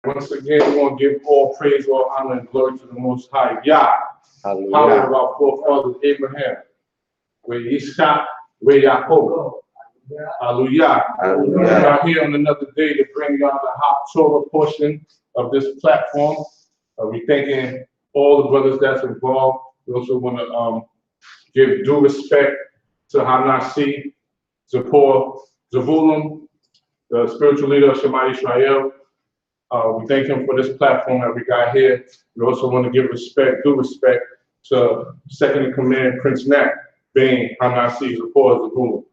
Once again, we want to give all praise, all honor, and glory to the Most High. Yah. Hallelujah. Hallelujah. Of our forefathers Abraham, where Ishaq, where Yaakov. Hallelujah. Hallelujah. We are here on another day to bring y'all the Haftorah portion of this platform. We thanking all the brothers that's involved. We also want to give due respect to Hanasi, Zipporah, Zavulun, the spiritual leader of Shema Israel. We thank him for this platform that we got here. We also want to give due respect to second in command, Prince Nat, being Hanasi, Zipporah, Zavulun.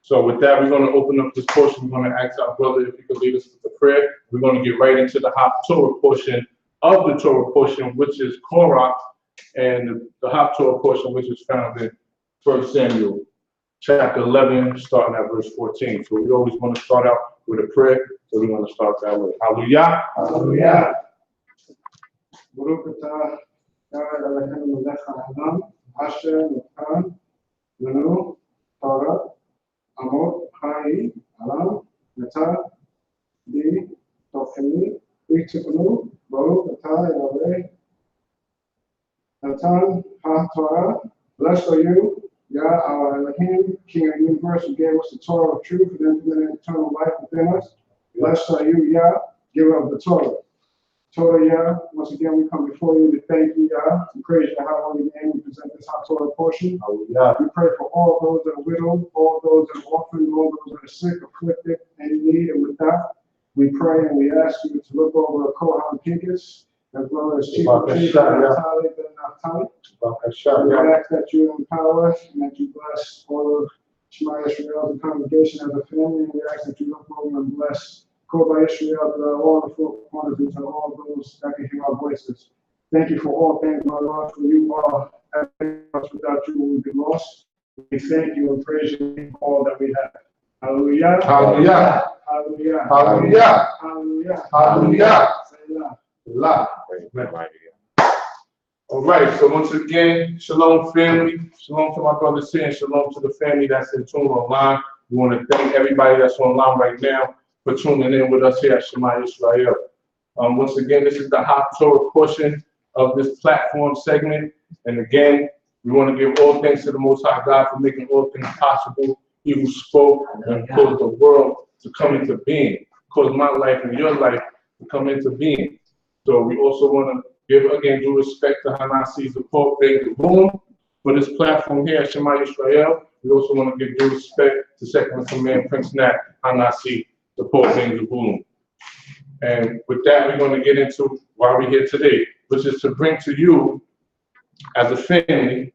So with that, we're going to open up this portion. We're going to ask our brother if he could lead us with the prayer. We're going to get right into the Haftorah portion of the Torah portion, which is Korah, and the Haftorah portion, which is found in 1 Samuel chapter 11, starting at verse 14. So we always want to start out with a prayer, so we're going to start that way. Hallelujah. Hallelujah. Baruch atah Yahweh Eloheinu melech haolam, asher natan lanu Torah amot chai alam natan bi tocheni v'tiknu. Baruch atah Yahweh natan ha-Torah. Blessed are you, Yah, our Elohim, King of the universe, who gave us the Torah of truth and implemented eternal life within us. Blessed are you, Yah, giver of the Torah. Torah, Yah, once again we come before you to thank you, Yah, and praise your high holy name. We present this Torah portion. We pray for all those that are widowed, all those that are orphaned, all those that are sick, afflicted, and in need, and with that, we pray and we ask you to look over Korah and Pincus, as well as Chief of Chief and Natali ben Naftali. We ask that you empower us and that you bless all of Shema Israel, the congregation as a family, and we ask that you look over and bless Korah Israel, all the four corners, and to all those that can hear our voices. Thank you for all things, my Lord, for you are everything else. Without you, we would be lost. We thank you and praise you for all that we have. Hallelujah. Hallelujah. Hallelujah. Hallelujah. Hallelujah. Hallelujah. Selah. All right, so once again, shalom family, shalom to my brothers here, and shalom to the family that's in tune online. We want to thank everybody that's online right now for tuning in with us here at Shema Israel. Once again, this is the Haftorah portion of this platform segment. And again, we want to give all thanks to the Most High God for making all things possible. He who spoke and caused the world to come into being, caused my life and your life to come into being. So we also want to give again due respect to Hanasi, the Pope, the boom for this platform here at Shema Israel. We also want to give due respect to second in command, Prince Nat, Hanasi, the Pope, the boom. And with that, we're going to get into why we're here today, which is to bring to you, as a family,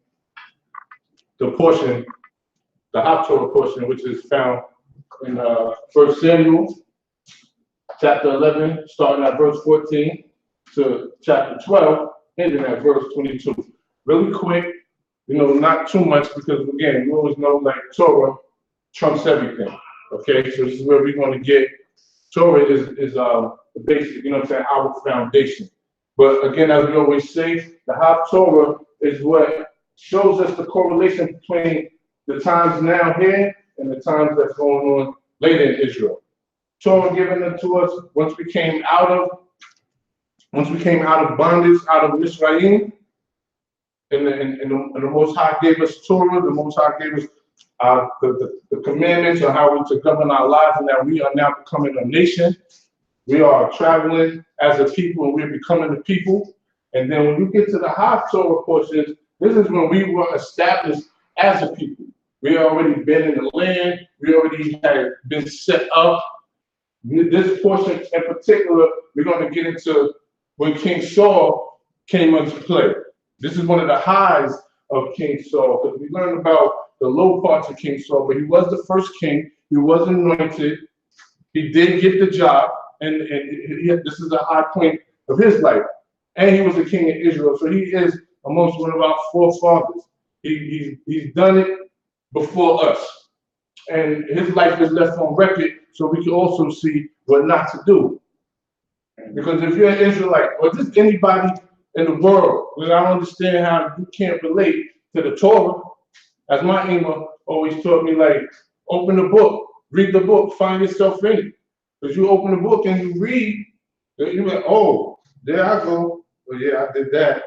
the portion, the Haftorah portion, which is found in 1 Samuel, chapter 11, starting at verse 14, to chapter 12, ending at verse 22. Really quick, not too much, because again, you always know like Torah trumps everything. Okay, so this is where we're going to get. Torah is the basic, our foundation. But again, as we always say, the Haftorah is what shows us the correlation between the times now here and the times that's going on later in Israel. Torah given it to us once we came out of bondage, out of Mizraim, and the Most High gave us Torah. The Most High gave us the commandments on how we to govern our lives, and that we are now becoming a nation. We are traveling as a people, and we're becoming a people. And then when you get to the Haftorah portions, this is when we were established as a people. We already been in the land. We already had been set up. This portion in particular, we're going to get into when King Saul came into play. This is one of the highs of King Saul, because we learned about the low parts of King Saul, but he was the first king. He was anointed. He did get the job, and this is a high point of his life. And he was a king of Israel, so he is amongst one of our forefathers. He's done it before us, and his life is left on record, so we can also see what not to do. Because if you're an Israelite, or just anybody in the world, I don't understand how you can't relate to the Torah. As my Ima always taught me, like, open the book, read the book, find yourself in it. Because you open the book and you read, You went, oh, there I go. Well, yeah, I did that.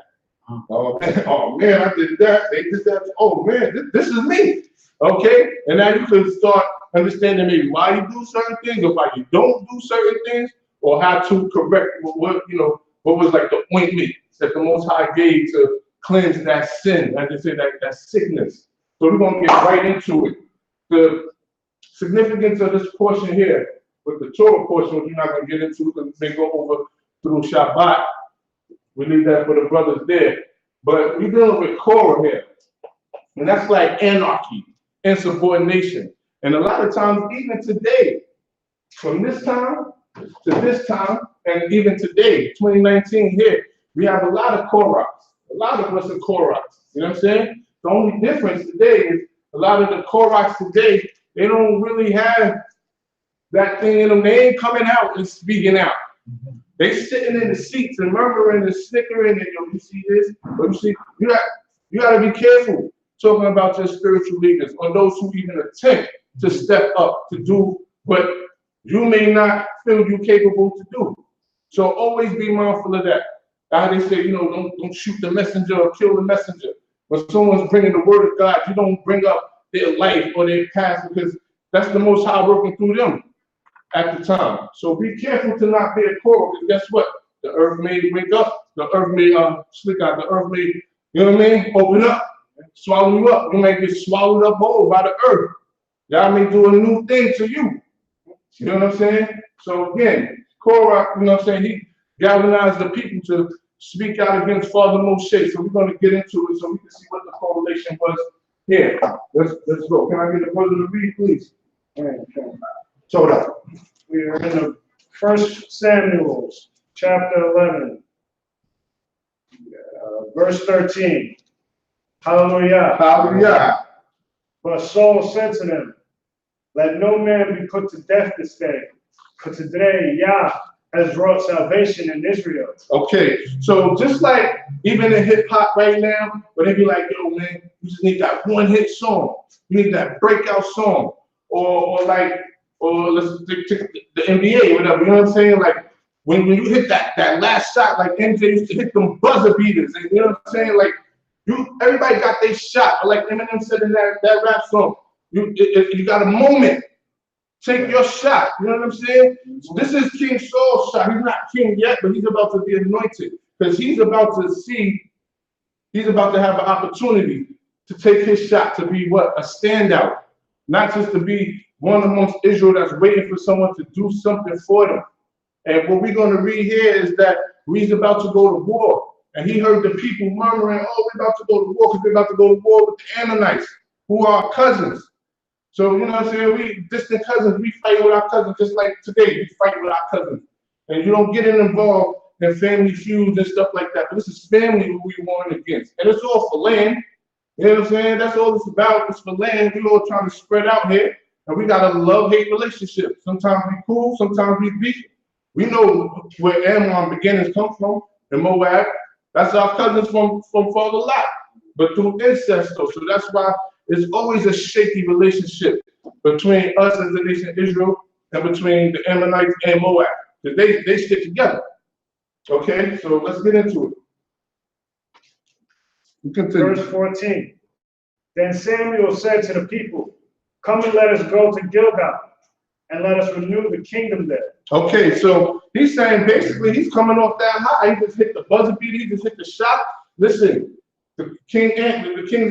Oh man, I did that. They did that. Oh man, this is me. Okay, and now you can start understanding maybe why you do certain things, or why you don't do certain things, or how to correct what what was like the ointment that the Most High gave to cleanse that sin, like they say, that sickness. So we're gonna get right into it. The significance of this portion here, with the Torah portion, which we're not gonna get into because we may go over through Shabbat. We leave that for the brothers there. But we're dealing with Korah here. And that's like anarchy, insubordination. And a lot of times, even today, from this time to this time, and even today, 2019 here, we have a lot of Korahs. A lot of us are Korahs. You know what I'm saying? The only difference today is a lot of the Korahs today, they don't really have that thing in them. They ain't coming out and speaking out. They sitting in the seats and murmuring and snickering and you see this, but you see, you got to be careful talking about your spiritual leaders or those who even attempt to step up to do what you may not feel you capable to do. So always be mindful of that. How they say, don't shoot the messenger or kill the messenger. When someone's bringing the word of God, you don't bring up their life or their past because that's the Most High working through them at the time. So be careful to not be a Korah, because guess what? The earth may wake up, the earth may slick out, the earth may, open up, swallow you up. You may get swallowed up whole by the earth. God may do a new thing to you. You know what I'm saying? So again, Korah, he galvanized the people to speak out against Father Moshe. So we're going to get into it so we can see what the correlation was here. Let's go. Can I get the brother to read, please? Torah. We are in the 1 Samuel, chapter 11, verse 13. Hallelujah. Hallelujah. But Saul said to them, let no man be put to death this day, for today Yah has wrought salvation in Israel. Okay, so just like even in hip hop right now, where they be like, yo man, you just need that one hit song. You need that breakout song. Or let's take the NBA, whatever, you know what I'm saying? Like when you hit that last shot, like MJ used to hit them buzzer beaters, and you know what I'm saying? Like everybody got their shot, or like Eminem said in that rap song, you got a moment, take your shot, you know what I'm saying? This is King Saul's shot. He's not king yet, but he's about to be anointed, because he's about to have an opportunity to take his shot to be what? A standout, not just to be one amongst Israel that's waiting for someone to do something for them. And what we're going to read here is that he's about to go to war. And he heard the people murmuring, oh, we're about to go to war because we're about to go to war with the Ammonites, who are cousins. So, you know what I'm saying? We distant cousins, we fight with our cousins just like today, we fight with our cousins. And you don't get involved in family feuds and stuff like that. But this is family who we warring against. And it's all for land. You know what I'm saying? That's all it's about. It's for land. We're all trying to spread out here. And we got a love-hate relationship. Sometimes we cool, sometimes we beef. We know where Ammon beginnings come from in Moab. That's our cousins from Father Lot, but through incest though. So that's why it's always a shaky relationship between us as the nation of Israel and between the Ammonites and Moab. Because they stick together. Okay, so let's get into it. Verse 14. Then Samuel said to the people, come and let us go to Gilgal, and let us renew the kingdom there. Okay, so he's saying basically he's coming off that high. He just hit the buzzer beater, he just hit the shot. Listen, the kings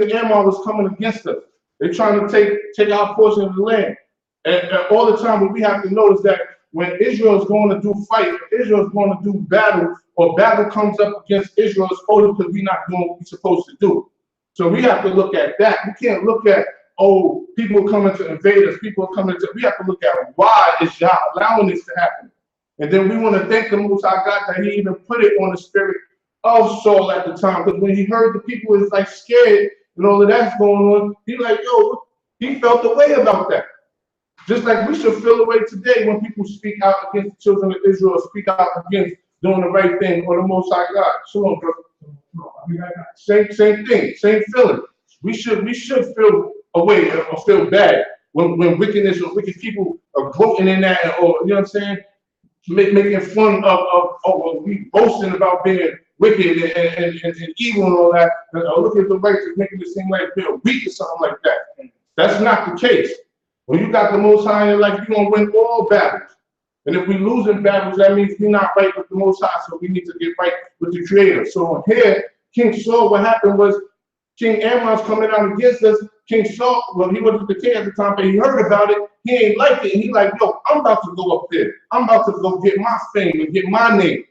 of Ammon was coming against us. They're trying to take our portion of the land. And all the time, what we have to know is that when Israel is going to do fight, Israel is going to do battle, or battle comes up against Israel, it's only because we're not doing what we're supposed to do. So we have to look at that. We can't look at, oh, people are coming to invade us, people are coming to, we have to look at why is Yah allowing this to happen. And then we want to thank the Most High God that he even put it on the spirit of Saul at the time. Because when he heard the people was like scared and all of that's going on, he like, yo, he felt the way about that. Just like we should feel the way today when people speak out against the children of Israel, speak out against doing the right thing or the Most High God. Shalom, brother. Same thing, same feeling. We should feel away or feel bad when wickedness or wicked people are voting in that, or you know what I'm saying, making fun of we boasting about being wicked and evil and all that, or looking at the righteous, making it seem like they're weak or something like that. That's not the case. When you got the Most High in your life, you're going to win all battles. And if we lose in battles, that means we're not right with the Most High, so we need to get right with the Creator. So here, King Saul, what happened was King Ammon's coming out against us. King Saul, well, he wasn't the king at the time, but he heard about it. He ain't like it. And he like, yo, I'm about to go up there. I'm about to go get my fame and get my name.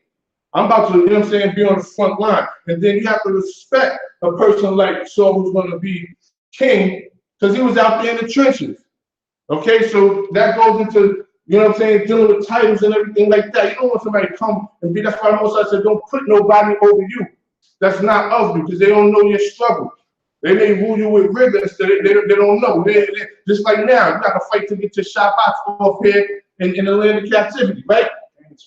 I'm about to, you know what I'm saying, be on the front line. And then you have to respect a person like Saul who's going to be king because he was out there in the trenches. Okay, so that goes into, you know what I'm saying, dealing with titles and everything like that. You don't want somebody to come and be, that's why most I said, don't put nobody over you. That's not of you because they don't know your struggle. They may rule you with rigor instead. They don't know. They, just like now, you got to fight to get your Shabbat off here in the land of captivity, right?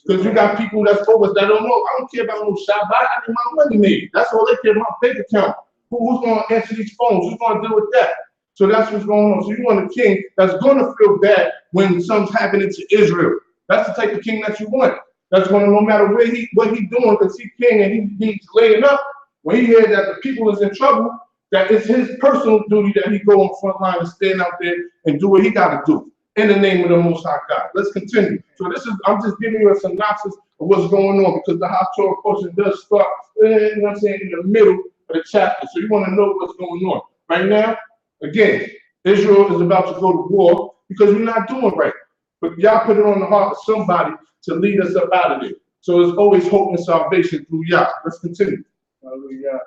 Because you got people that's over us that don't know. I don't care about no Shabbat. I need my money made. That's all they care about, bank account. Who's going to answer these phones? Who's going to deal with that? So that's what's going on. So you want a king that's going to feel bad when something's happening to Israel. That's the type of king that you want. That's going to, no matter what he doing, because he's king and he's laying up. When he hears that the people is in trouble, that it's his personal duty that he go on front line and stand out there and do what he got to do in the name of the Most High God. Let's continue. So this is, I'm just giving you a synopsis of what's going on because the Haftorah portion does start, you know what I'm saying, in the middle of the chapter. So you want to know what's going on. Right now, again, Israel is about to go to war because we're not doing right. But y'all put it on the heart of somebody to lead us up out of it. So there's always hope and salvation through Yah. Let's continue. Hallelujah.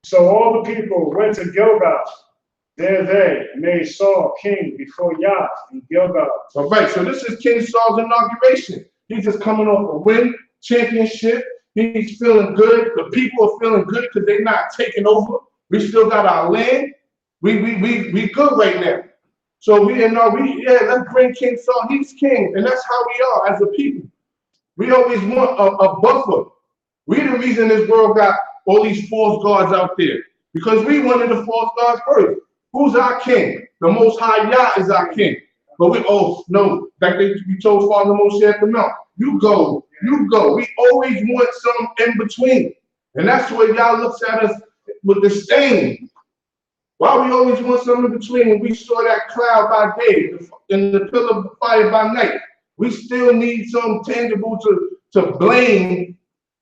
So all the people went to Gilgal. There they made Saul king before Yah in Gilgal. All right, so this is King Saul's inauguration. He's just coming off a win, championship. He's feeling good. The people are feeling good because they're not taking over. We still got our land. We good right now. So let's bring King Saul. He's king, and that's how we are as a people. We always want a buffer. We the reason this world got all these false gods out there because we wanted the false gods first. Who's our king? The Most High Yah is our king. But we like we told Father Moshe at the mount. You go. We always want some in between, and that's where Yah looks at us with disdain. Why we always want something in between when we saw that cloud by day and the pillar of fire by night? We still need something tangible to blame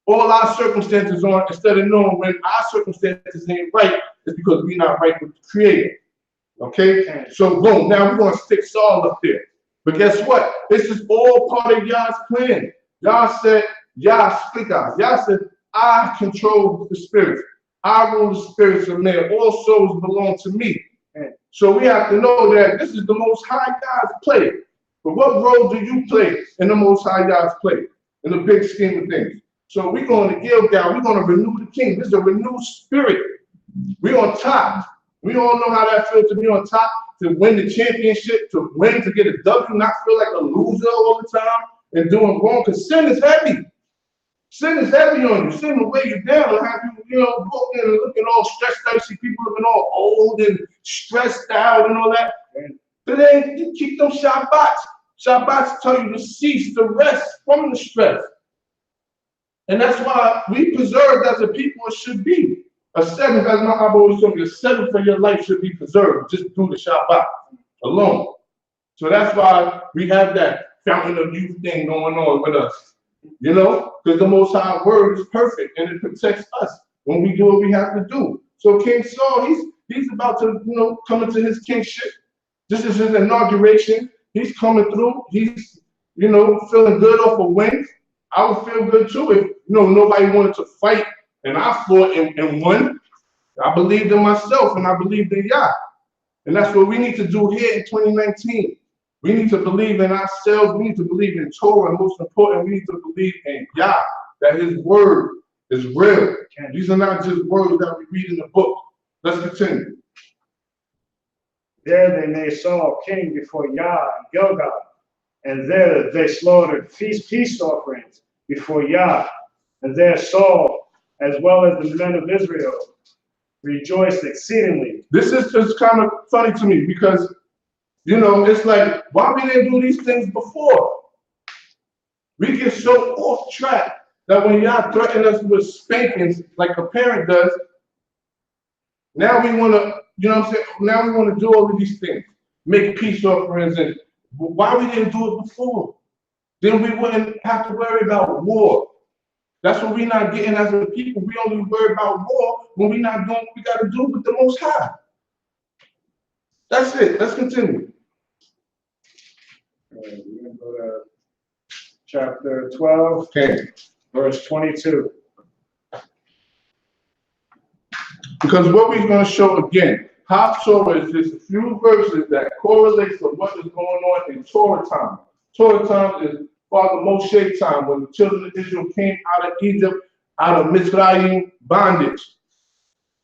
all our circumstances on instead of knowing when our circumstances ain't right, it's because we're not right with the Creator. Okay? So boom, now we're going to stick Saul up there. But guess what? This is all part of Yah's plan. Yah said, Yah said, I control the spirits. I rule the spirits of men. All souls belong to me. So we have to know that this is the Most High God's play. But what role do you play in the Most High God's play? In the big scheme of things. So we're going to Gilgal. We're going to renew the king. This is a renewed spirit. We're on top. We all know how that feels to be on top, to win the championship, to win, to get a W, not feel like a loser all the time and doing wrong. Because sin is heavy. Sin is heavy on you. Sin will weigh you down and have you, looking and looking all stressed out. You see people looking all old and stressed out and all that. But then you keep them Shabbats. Shabbats tell you to cease, to rest from the stress. And that's why we preserved as a people it should be. A seventh, as my Abba always told me, a seventh of your life should be preserved just through the Shabbat alone. So that's why we have that fountain of youth thing going on with us. Because the Most High word is perfect and it protects us when we do what we have to do. So King Saul, he's about to, come into his kingship. This is his inauguration. He's coming through. He's, feeling good off a win. I would feel good too if, nobody wanted to fight and I fought and won. I believed in myself and I believed in Yah. And that's what we need to do here in 2019. We need to believe in ourselves. We need to believe in Torah. And most important, we need to believe in Yah, that his word is real. These are not just words that we read in the book. Let's continue. There they made Saul king before Yah in Gilgal. And there they slaughtered peace offerings before Yah. And there Saul, as well as the men of Israel, rejoiced exceedingly. This is just kind of funny to me because, it's like, why we didn't do these things before? We get so off track that when y'all threaten us with spankings like a parent does, now we want to, you know what I'm saying? Now we want to do all of these things, make peace offerings, and why we didn't do it before? Then we wouldn't have to worry about war. That's what we're not getting as a people. We only worry about war when we're not doing what we got to do with the Most High. That's it. Let's continue. We're going to go to chapter 12, Okay. verse 22. Because what we're going to show again, Haftorah is just a few verses that correlates with what is going on in Torah time. Torah time is Father Moshe time, when the children of Israel came out of Egypt, out of Mizraim bondage.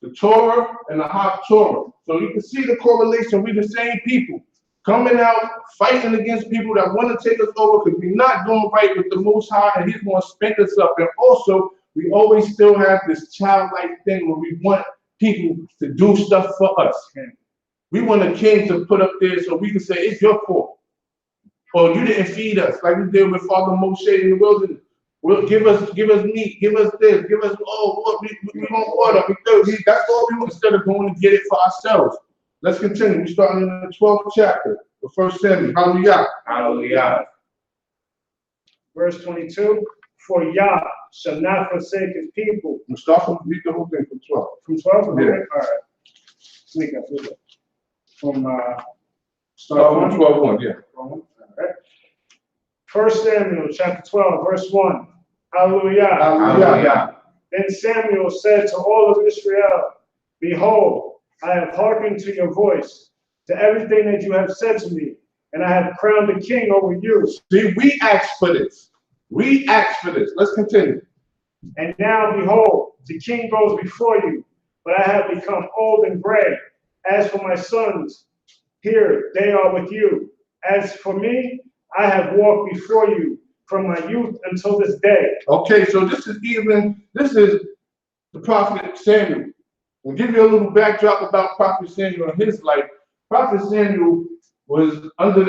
The Torah and the Haftorah. So you can see the correlation. We're the same people coming out, fighting against people that want to take us over because we're not doing right with the Most High, and He's going to spank us up. And also, we always still have this childlike thing where we want people to do stuff for us. We want a king to put up there so we can say, it's your fault. Or you didn't feed us, like we did with Father Moshe in the wilderness. Well, give us meat, give us this, give us, we want water, we thirsty. That's all we want instead of going to get it for ourselves. Let's continue. We're starting in the 12th chapter of 1 Samuel. Hallelujah. Hallelujah. Verse 22, for Yah shall not forsake his people. We'll start from read the whole thing from 12. From 12? Yeah. All right. Sneak up. From Start from 12:1, yeah. All right. 1 Samuel chapter 12, verse 1. Hallelujah. Hallelujah. Then Samuel said to all of Israel, behold, I have hearkened to your voice, to everything that you have said to me, and I have crowned a king over you. See, we asked for this. We asked for this. Let's continue. And now, behold, the king goes before you, but I have become old and gray. As for my sons, here they are with you. As for me, I have walked before you from my youth until this day. Okay, so this is the prophet Samuel. We'll give you a little backdrop about Prophet Samuel and his life. Prophet Samuel was under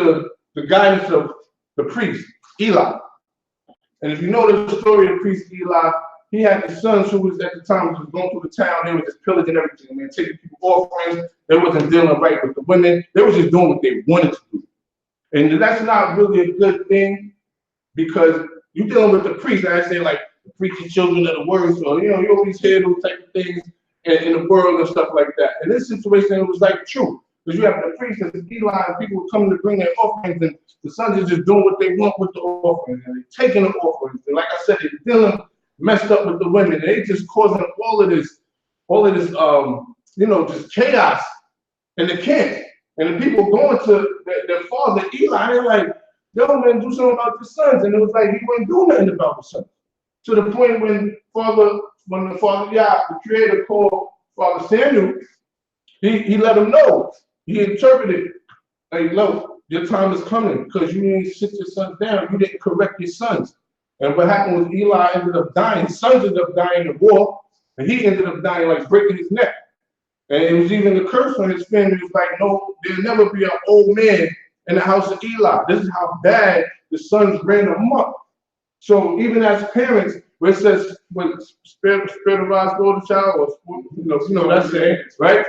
the guidance of the priest, Eli. And if you know the story of priest Eli, he had the sons who was at the time was going through the town. They were just pillaging everything, man, taking people offerings. They wasn't dealing right with the women. They were just doing what they wanted to do. And that's not really a good thing because you're dealing with the priest. I say like the preaching children of the word. So, you always hear those type of things in the world and stuff like that. In this situation, it was like true. Because you have the priests and Eli and people were coming to bring their offerings, and the sons are just doing what they want with the offerings, and they're taking the offerings. And like I said, they're dealing messed up with the women. They just causing all of this, just chaos in the camp. And the people going to their father Eli, they're like, yo, man, do something about the sons. And it was like he wouldn't do nothing about the sons. To the point when the father Yah, the creator, called Father Samuel, he let him know. He interpreted, like, look, your time is coming because you didn't sit your sons down. You didn't correct your sons. And what happened was Eli ended up dying. His sons ended up dying in war, and he ended up dying, like breaking his neck. And it was even the curse on his family. It was like, no, there'll never be an old man in the house of Eli. This is how bad the sons ran them up. So even as parents, where it says, when spirit of rise go the child, or that's saying, right?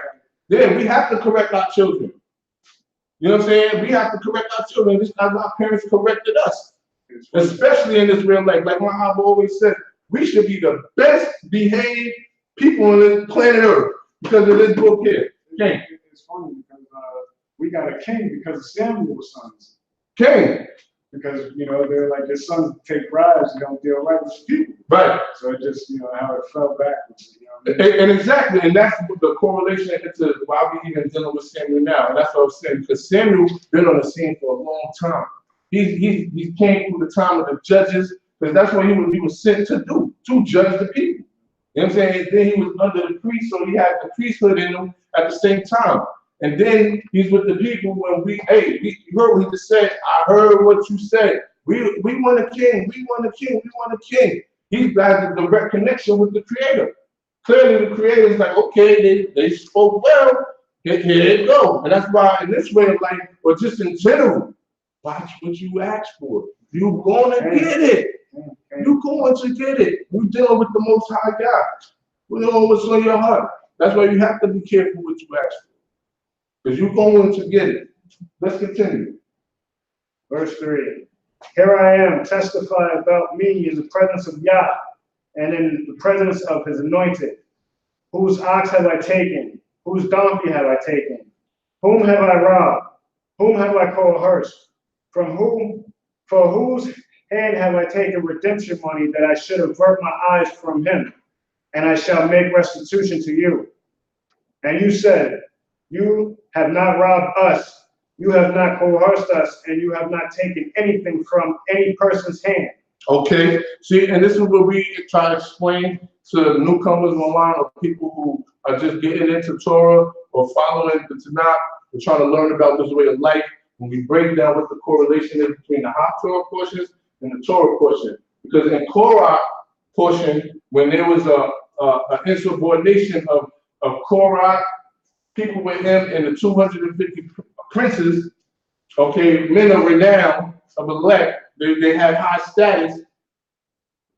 Then we have to correct our children. You know what I'm saying? We have to correct our children. This is how our parents corrected us, especially in this real life. Like my Abba always said, we should be the best behaved people on this planet Earth because of this book here. King. It's funny because we got a king because of Samuel's sons. King. Because, they're like, your sons take bribes, you don't deal right with people. Right. So it just, how it fell backwards. And exactly, and that's the correlation into why we even dealing with Samuel now. And that's what I was saying, because Samuel's been on the scene for a long time. He came through the time of the judges, because that's what he was sent to do, to judge the people. You know what I'm saying? And then he was under the priest, so he had the priesthood in him at the same time. And then he's with the people when you heard what he just said. I heard what you said. We want a king. We want a king. We want a king. He's got a direct connection with the Creator. Clearly, the Creator is like, okay, they spoke well. Here they go. And that's why, in this way of life, or just in general, watch what you ask for. You're going to get it. You're going to get it. You're dealing with the Most High God. We know what's on your heart. That's why you have to be careful what you ask for. Because you're going to get it. Let's continue. Verse 3. Here I am, testify about me in the presence of Yah, and in the presence of his anointed. Whose ox have I taken? Whose donkey have I taken? Whom have I robbed? Whom have I coerced? For whose hand have I taken redemption money that I should avert my eyes from him? And I shall make restitution to you. And you said, you have not robbed us, you have not coerced us, and you have not taken anything from any person's hand. Okay, see, and this is what we try to explain to newcomers online or people who are just getting into Torah or following the Tanakh and trying to learn about this way of life. When we break down what the correlation is between the Haftorah portions and the Torah portion. Because in Korah portion, when there was an insubordination of Korah, people with him and the 250 princes, okay, men of renown, of elect, they have high status.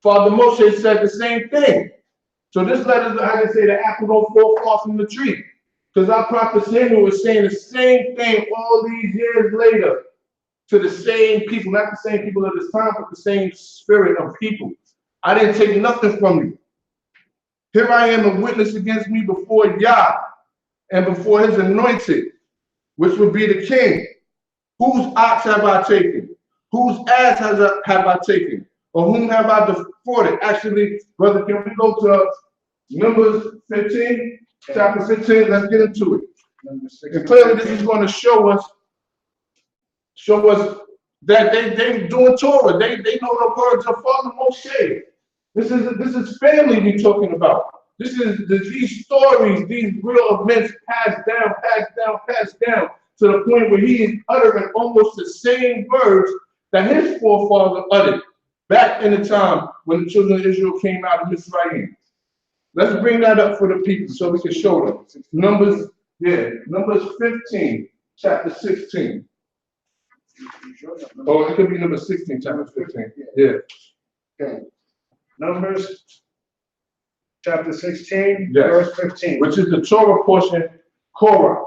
Father Moshe said the same thing. So this letter, I can say the apple don't fall far from the tree. Because our prophet Samuel was saying the same thing all these years later to the same people, not the same people at this time, but the same spirit of people. I didn't take nothing from you. Here I am, a witness against me before Yah and before his anointed, which would be the king. Whose ox have I taken? Whose ass have I taken? Or whom have I defrauded? Actually, brother, can we go to Numbers 15, chapter 15? Let's get into it. And clearly this is going to show us that they doing Torah. They know the words of Father Moshe. This is family we're talking about. This is these stories, these real events passed down to the point where he is uttering almost the same words that his forefather uttered back in the time when the children of Israel came out of Mitzrayim. Let's bring that up for the people so we can show them. Numbers 15, chapter 16. Oh, it could be number 16, chapter 15. Yeah. Okay. Numbers chapter 16, yes. Verse 15. Which is the Torah portion, Korah.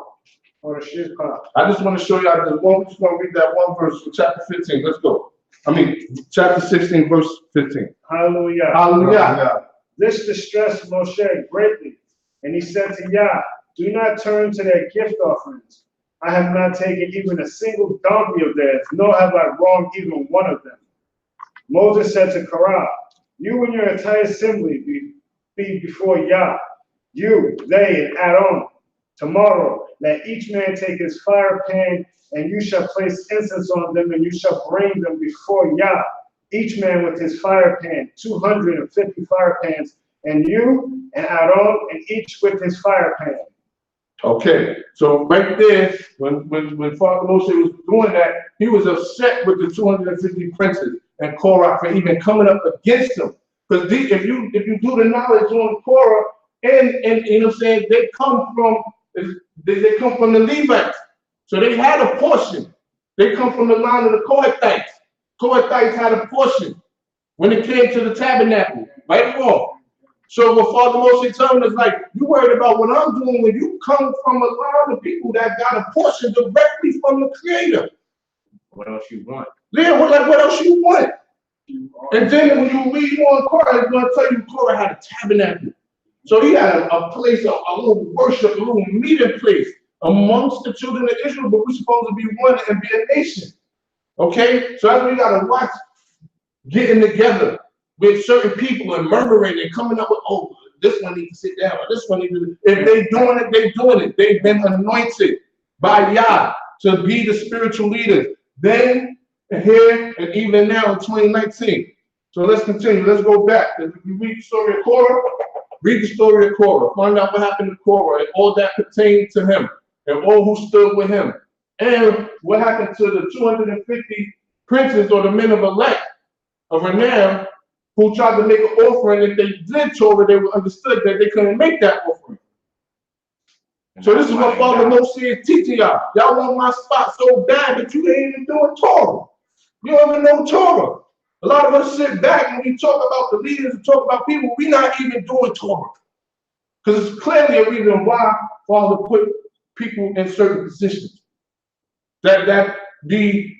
I just want to show you, I just want to read that one verse from chapter 15. Let's go. Chapter 16, verse 15. Hallelujah. Hallelujah. This distressed Moshe greatly, and he said to Yah, do not turn to their gift offerings. I have not taken even a single donkey of theirs, nor have I wronged even one of them. Moses said to Korah, you and your entire assembly be before Yah, you, they, and Aaron. Tomorrow, let each man take his fire pan, and you shall place incense on them, and you shall bring them before Yah, each man with his fire pan, 250 fire pans, and you and Aaron, and each with his fire pan. Okay, so right there, when Father Moshe was doing that, he was upset with the 250 princes and Korah for even coming up against him. Because if you do the knowledge on Korah, and you know what I'm saying, they come from the Levites. So they had a portion. They come from the line of the Kohathites. Kohathites had a portion when it came to the tabernacle, right or wrong. So what Father Moshe telling us, like, you worried about what I'm doing when you come from a line of people that got a portion directly from the Creator. What else you want? Yeah, what else you want? And then when you read on Korah, it's going to tell you Korah had a tabernacle. So he had a place, a little worship, a little meeting place amongst the children of Israel, but we're supposed to be one and be a nation. Okay? So that's why you got to watch getting together with certain people and murmuring and coming up with, oh, this one needs to sit down, or this one needs to. If they doing it, they doing it. They've been anointed by Yah to be the spiritual leaders. Then, here, and even now in 2019. So let's continue. Let's go back. If you read the story of Korah, read the story of Korah. Find out what happened to Korah and all that pertained to him and all who stood with him. And what happened to the 250 princes or the men of elect of renown who tried to make an offering. If they did Torah, they understood that they couldn't make that offering. So this is what Father Moshe is teaching y'all. Y'all want my spot so bad that you ain't even doing Torah. You don't even know Torah. A lot of us sit back and we talk about the leaders and talk about people. We're not even doing Torah. Because it's clearly a reason why Father put people in certain positions that be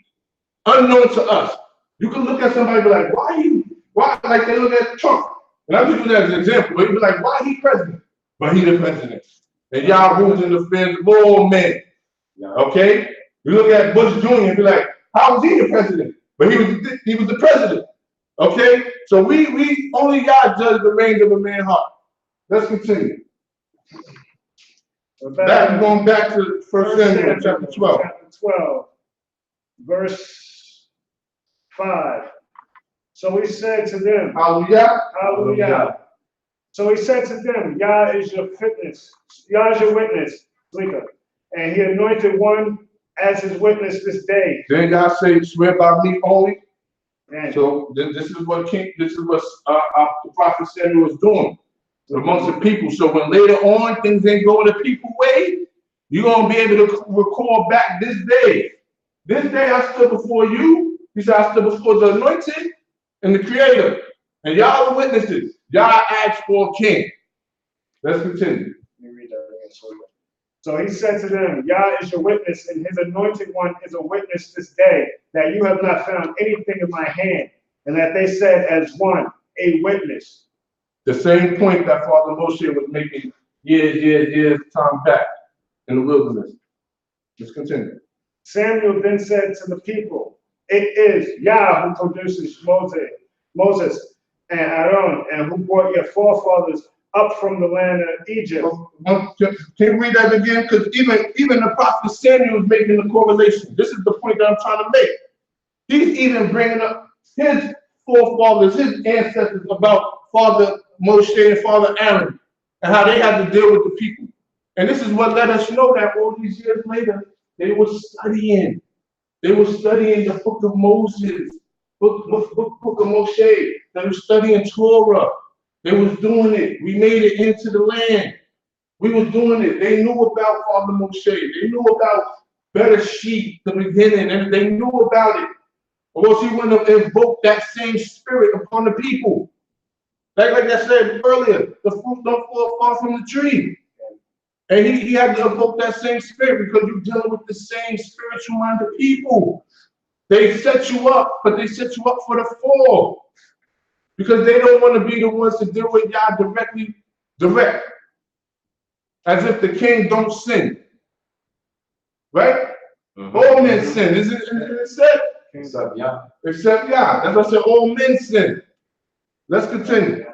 unknown to us. You can look at somebody and be like, why, like they look at Trump. And I'm just using that as an example, but you be like, why he president? But he the president. And y'all rules and affairs of all men. Okay? You look at Bush Jr. and be like, how was he the president? But he was the president. Okay? So we only God judge the reins of a man's heart. Let's continue. Going back to 1 Samuel chapter 12. Chapter 12, verse 5. So he said to them, Hallelujah. Hallelujah. So he said to them, Yah is your witness. Yah is your witness. And he anointed one as his witness this day. Then God said, swear by me only. And so this is what the prophet Samuel was doing amongst the people. So when later on things ain't going the people way, you're going to be able to recall back this day. This day I stood before you. He said, I stood before the anointed and the creator. And y'all are witnesses. Y'all asked for a king. Let's continue. Let me read that again. So he said to them, Yah is your witness, and his anointed one is a witness this day, that you have not found anything in my hand, and that they said as one, a witness. The same point that Father Moshe was making years time back in the wilderness. Let's continue. Samuel then said to the people, it is Yah who produces Moses and Aaron, and who brought your forefathers up from the land of Egypt. Can you read that again? Because even the prophet Samuel is making the correlation. This is the point that I'm trying to make. He's even bringing up his forefathers, his ancestors, about Father Moshe and Father Aaron, and how they had to deal with the people. And this is what let us know that all these years later, they were studying. They were studying the book of Moses, book of Moshe. They were studying Torah. They was doing it. We made it into the land. We was doing it. They knew about Father Moshe. They knew about better sheep, the beginning, and they knew about it. Or else he wouldn't have invoked that same spirit upon the people. Like I said earlier, the fruit don't fall far from the tree. And he had to evoke that same spirit because you're dealing with the same spiritual minded people. They set you up, but they set you up for the fall. Because they don't want to be the ones to deal with Yah direct. As if the king don't sin. Right? All men sin. Isn't it said? Except Yah. Except Yah. That's what I said, all men sin. Let's continue.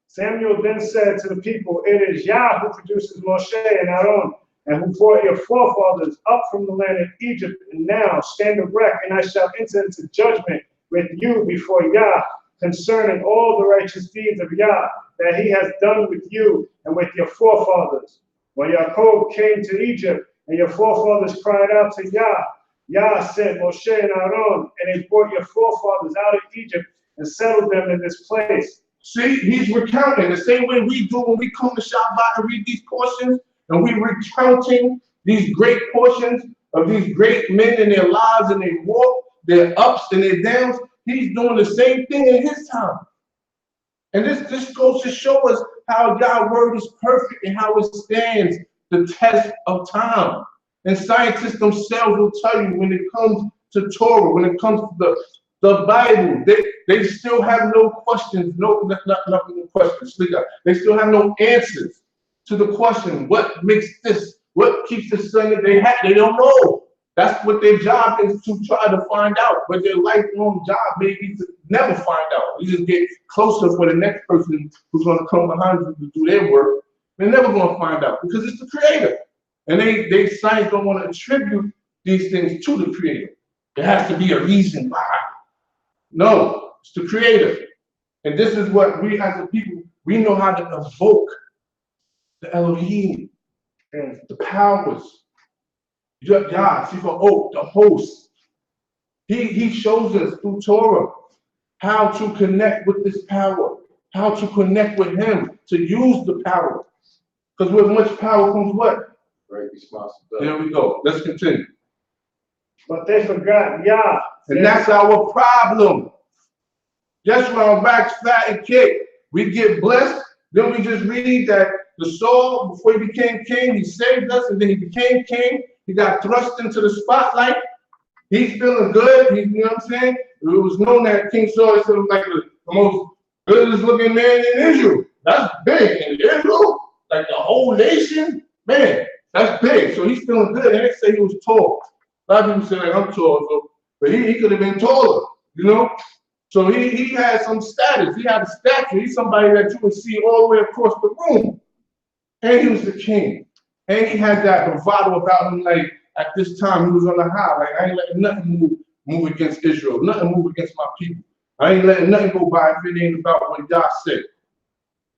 Samuel then said to the people, it is Yah who produces Moshe and Aaron, and who brought your forefathers up from the land of Egypt. And now stand erect, and I shall enter into judgment with you before Yah, concerning all the righteous deeds of Yah that he has done with you and with your forefathers. When Yaakov came to Egypt, and your forefathers cried out to Yah, Yah sent Moshe and Aaron, and they brought your forefathers out of Egypt and settled them in this place. See, he's recounting the same way we do when we come to Shabbat and read these portions, and we're recounting these great portions of these great men in their lives and their walk, their ups and their downs. He's doing the same thing in his time. And this goes to show us how God's word is perfect and how it stands the test of time. And scientists themselves will tell you when it comes to Torah, when it comes to the Bible, they still have no questions, no questions. They still have no answers to the question, what makes this, what keeps the sun that they have? They don't know. That's what their job is, to try to find out. But their lifelong job may be to never find out. You just get closer for the next person who's going to come behind you to do their work. They're never going to find out because it's the creator. And they science don't want to attribute these things to the creator. There has to be a reason why. No, it's the creator. And this is what we as a people, we know how to evoke the Elohim and the powers. Yah, the host. He shows us through Torah how to connect with this power, how to connect with him, to use the power. Because with much power comes what? Great responsibility. There we go. Let's continue. But they forgot Yah And that's our problem. That's why our backs fat and kick. We get blessed, then we just read that the Saul, before he became king, he saved us, and then he became king. He got thrust into the spotlight. He's feeling good. You know what I'm saying? It was known that King Saul is like the most goodest looking man in Israel. That's big. In Israel, like the whole nation, man, that's big. So he's feeling good. And they say he was tall. A lot of people say, like, I'm tall, so, but he could have been taller, you know? So he had some status. He had a stature. He's somebody that you would see all the way across the room. And he was the king. And he had that bravado about him, like at this time he was on the high. Like, I ain't letting nothing move against Israel, nothing move against my people. I ain't letting nothing go by if it ain't about what y'all say.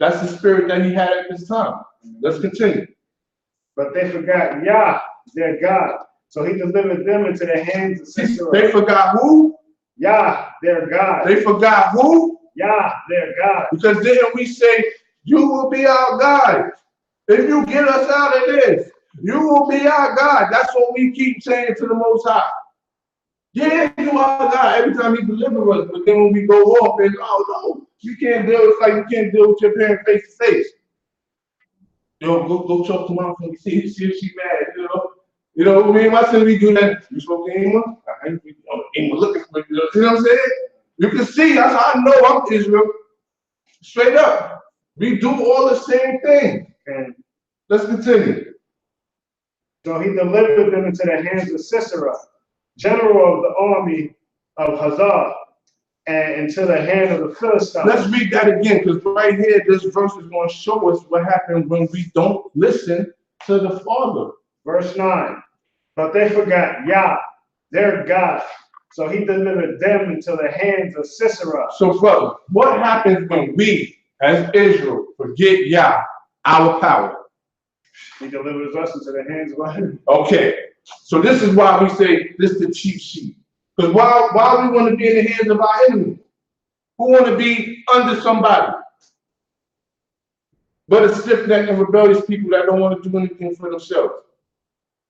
That's the spirit that he had at this time. Let's continue. But they forgot Yah, their God. So he delivered them into the hands of Sisera. They forgot who? Yah, their God. They forgot who? Yah, their God. Because then we say, you will be our God. If you get us out of this, you will be our God. That's what we keep saying to the Most High. Yeah, you are our God every time he delivers us. But then when we go off, it's, oh no, you can't deal. It's like you can't deal with your parent face to face. Yo, go talk to mom and see if she mad. You know, me and my son, we do that. You spoke to anyone? I ain't even looking for you. You know what I'm saying? You can see, that's how I know I'm Israel. Straight up. We do all the same thing. And let's continue. So he delivered them into the hands of Sisera, general of the army of Hazar, and into the hand of the Philistines. Let's read that again, because right here, this verse is going to show us what happened when we don't listen to the Father. Verse 9. But they forgot Yah, their God. So he delivered them into the hands of Sisera. So, brother, what happens when we, as Israel, forget Yah, our power? He delivers us into the hands of our. Okay. So this is why we say this is the cheat sheet. Because why we want to be in the hands of our enemy? Who want to be under somebody? But a stiff-necked and rebellious people that don't want to do anything for themselves.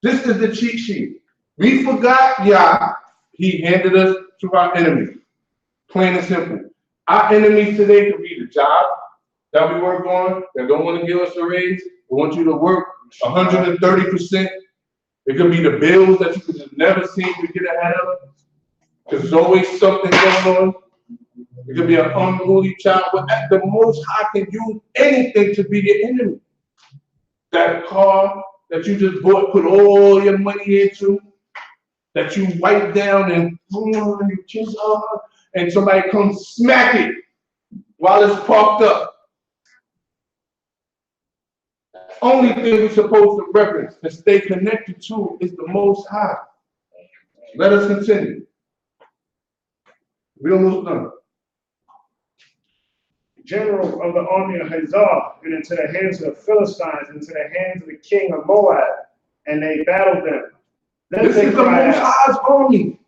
This is the cheat sheet. We forgot Yah. He handed us to our enemy. Plain and simple. Our enemies today could be the job that we work on, that don't want to give us a raise. They want you to work 130%. It could be the bills that you could just never seem to get ahead of. There's always something going on. It could be an unruly child, but at the Most High can use anything to be your enemy. That car that you just bought, put all your money into, that you wipe down and you kiss her, and somebody comes smack it while it's parked up. The only thing we're supposed to reverence and stay connected to is the Most High. Let us continue. We almost done. General of the army of Hazar, and into the hands of the Philistines, into the hands of the king of Moab, and they battled them. Then this is the Most High's army.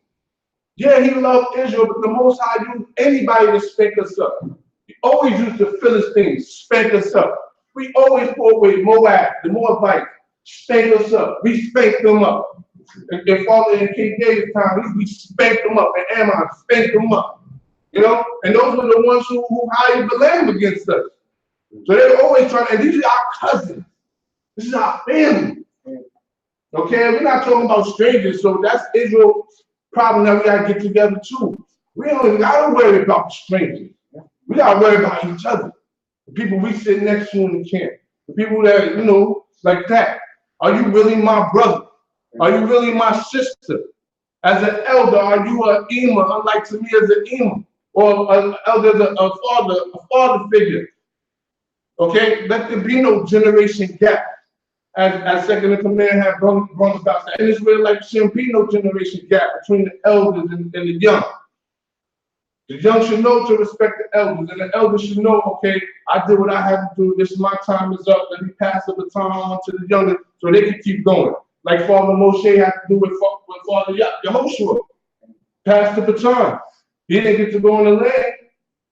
Yeah, he loved Israel, but the Most High used anybody to spank us up. He always used the Philistines, spank us up. We always pull away Moab, the Moabites, spank us up. We spanked them up. And their father in King David's time, we spanked them up. And Ammon spanked them up. You know, and those were the ones who hired the lamb against us. So they were always trying, and these are our cousins. This is our family. Okay, we're not talking about strangers, so that's Israel's problem that we gotta get together too. We don't gotta worry about strangers. We gotta worry about each other. The people we sit next to in the camp. The people that, you know, like that. Are you really my brother? Are you really my sister? As an elder, are you an imam, unlike to me as an imam? Or an elder, a father figure. Okay, let there be no generation gap. As second in command have brought about that. In Israel, like shouldn't be no generation gap between the elders and the young. The young should know to respect the elders, and the elders should know, okay, I did what I had to do. This my time is up. Let me pass the baton on to the younger so they can keep going. Like Father Moshe had to do with Father Yehoshua. Pass the baton. He didn't get to go in the land,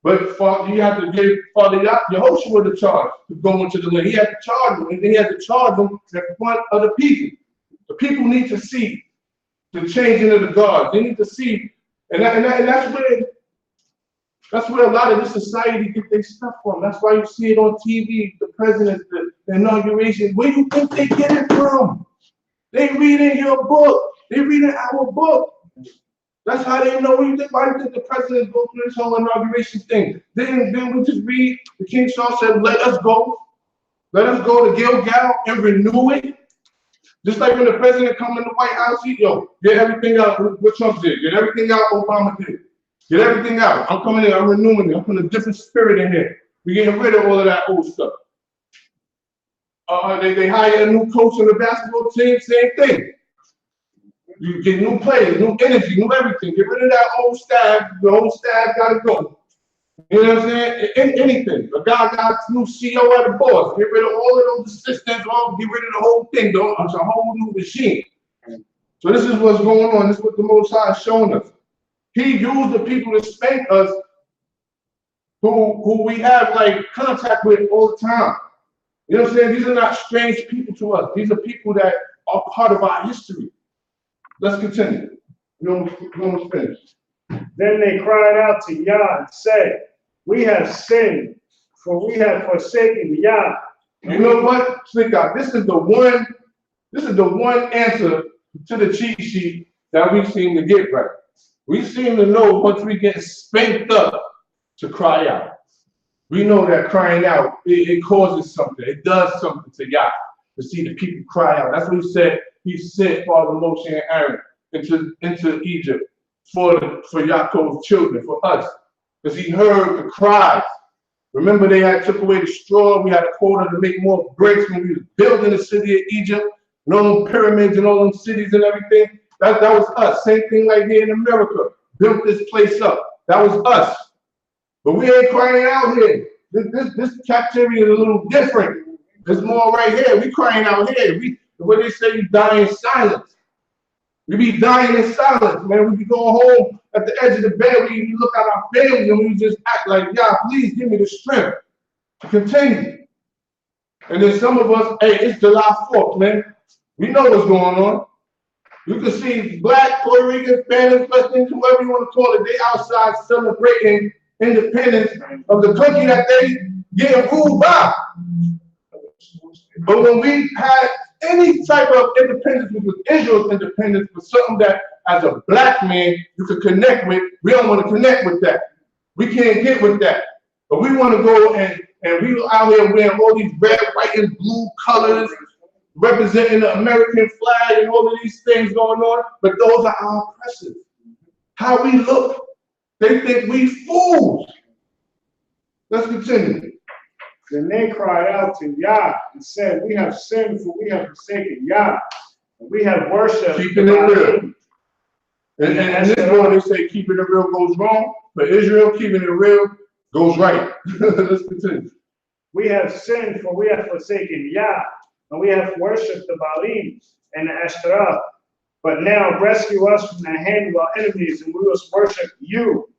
but you have to give Father Yehoshua the charge to go into the land. He had to charge them, and then he had to charge them in front of the people. The people need to see the changing of the guards. They need to see And that's where a lot of this society get their stuff from. That's why you see it on TV, the president, the inauguration. Where do you think they get it from? They reading your book. They reading our book. That's how they know. Why do you think the president go through this whole inauguration thing? Then we just read, the King Saul said, let us go. Let us go to Gilgal and renew it. Just like when the president come in the White House, get everything out what Trump did. Get everything out Obama did. Get everything out. I'm coming in, I'm renewing it. I'm putting a different spirit in here. We're getting rid of all of that old stuff. They hire a new coach on the basketball team, same thing. You get new players, new energy, new everything. Get rid of that old staff. The old staff gotta go. You know what I'm saying? Anything. A guy got a new CEO at the boss. Get rid of all of those assistants, get rid of the whole thing, though. It's a whole new machine. So this is what's going on. This is what the Most High is showing us. He used the people to spank us who we have like contact with all the time. You know what I'm saying? These are not strange people to us. These are people that are part of our history. Let's continue. We almost finished. Then they cried out to Yah and said, we have sinned, for we have forsaken Yah. You know what? Slick out. This is the one answer to the cheat sheet that we seem to get right. We seem to know once we get spanked up to cry out. We know that crying out, it causes something. It does something to Yah to see the people cry out. That's what he said. He sent Father Moshe and Aaron into Egypt for Yaakov's children, for us. Because he heard the cries. Remember, they had took away the straw. We had a quota to make more bricks when we was building the city of Egypt, and all them pyramids and all them cities and everything. That was us. Same thing like here in America. Built this place up. That was us. But we ain't crying out here. This captivity is a little different. There's more right here. We crying out here. What they say, you die in silence. We be dying in silence, man. We be going home at the edge of the bed. We look at our families and we just act like, Yah, please give me the strength to continue. And then some of us, hey, it's July 4th, man. We know what's going on. You can see Black, Puerto Rican, Spanish, Western, whoever you want to call it, they outside celebrating independence of the country that they getting ruled by. But when we had any type of independence, which was Israel's independence, was something that as a Black man you could connect with, we don't want to connect with that. We can't get with that. But we want to go and we out here wearing all these red, white, and blue colors, representing the American flag and all of these things going on, but those are our oppressors. How we look, they think we fools. Let's continue. Then they cried out to Yah and said, we have sinned, for we have forsaken Yah, and we have worshipped. Keeping it real. And this one, they say keeping it real goes wrong. For Israel, keeping it real goes right. Let's continue. We have sinned, for we have forsaken Yah, and we have worshipped the Baalim and the Ashtoreth. But now rescue us from the hand of our enemies, and we will worship you.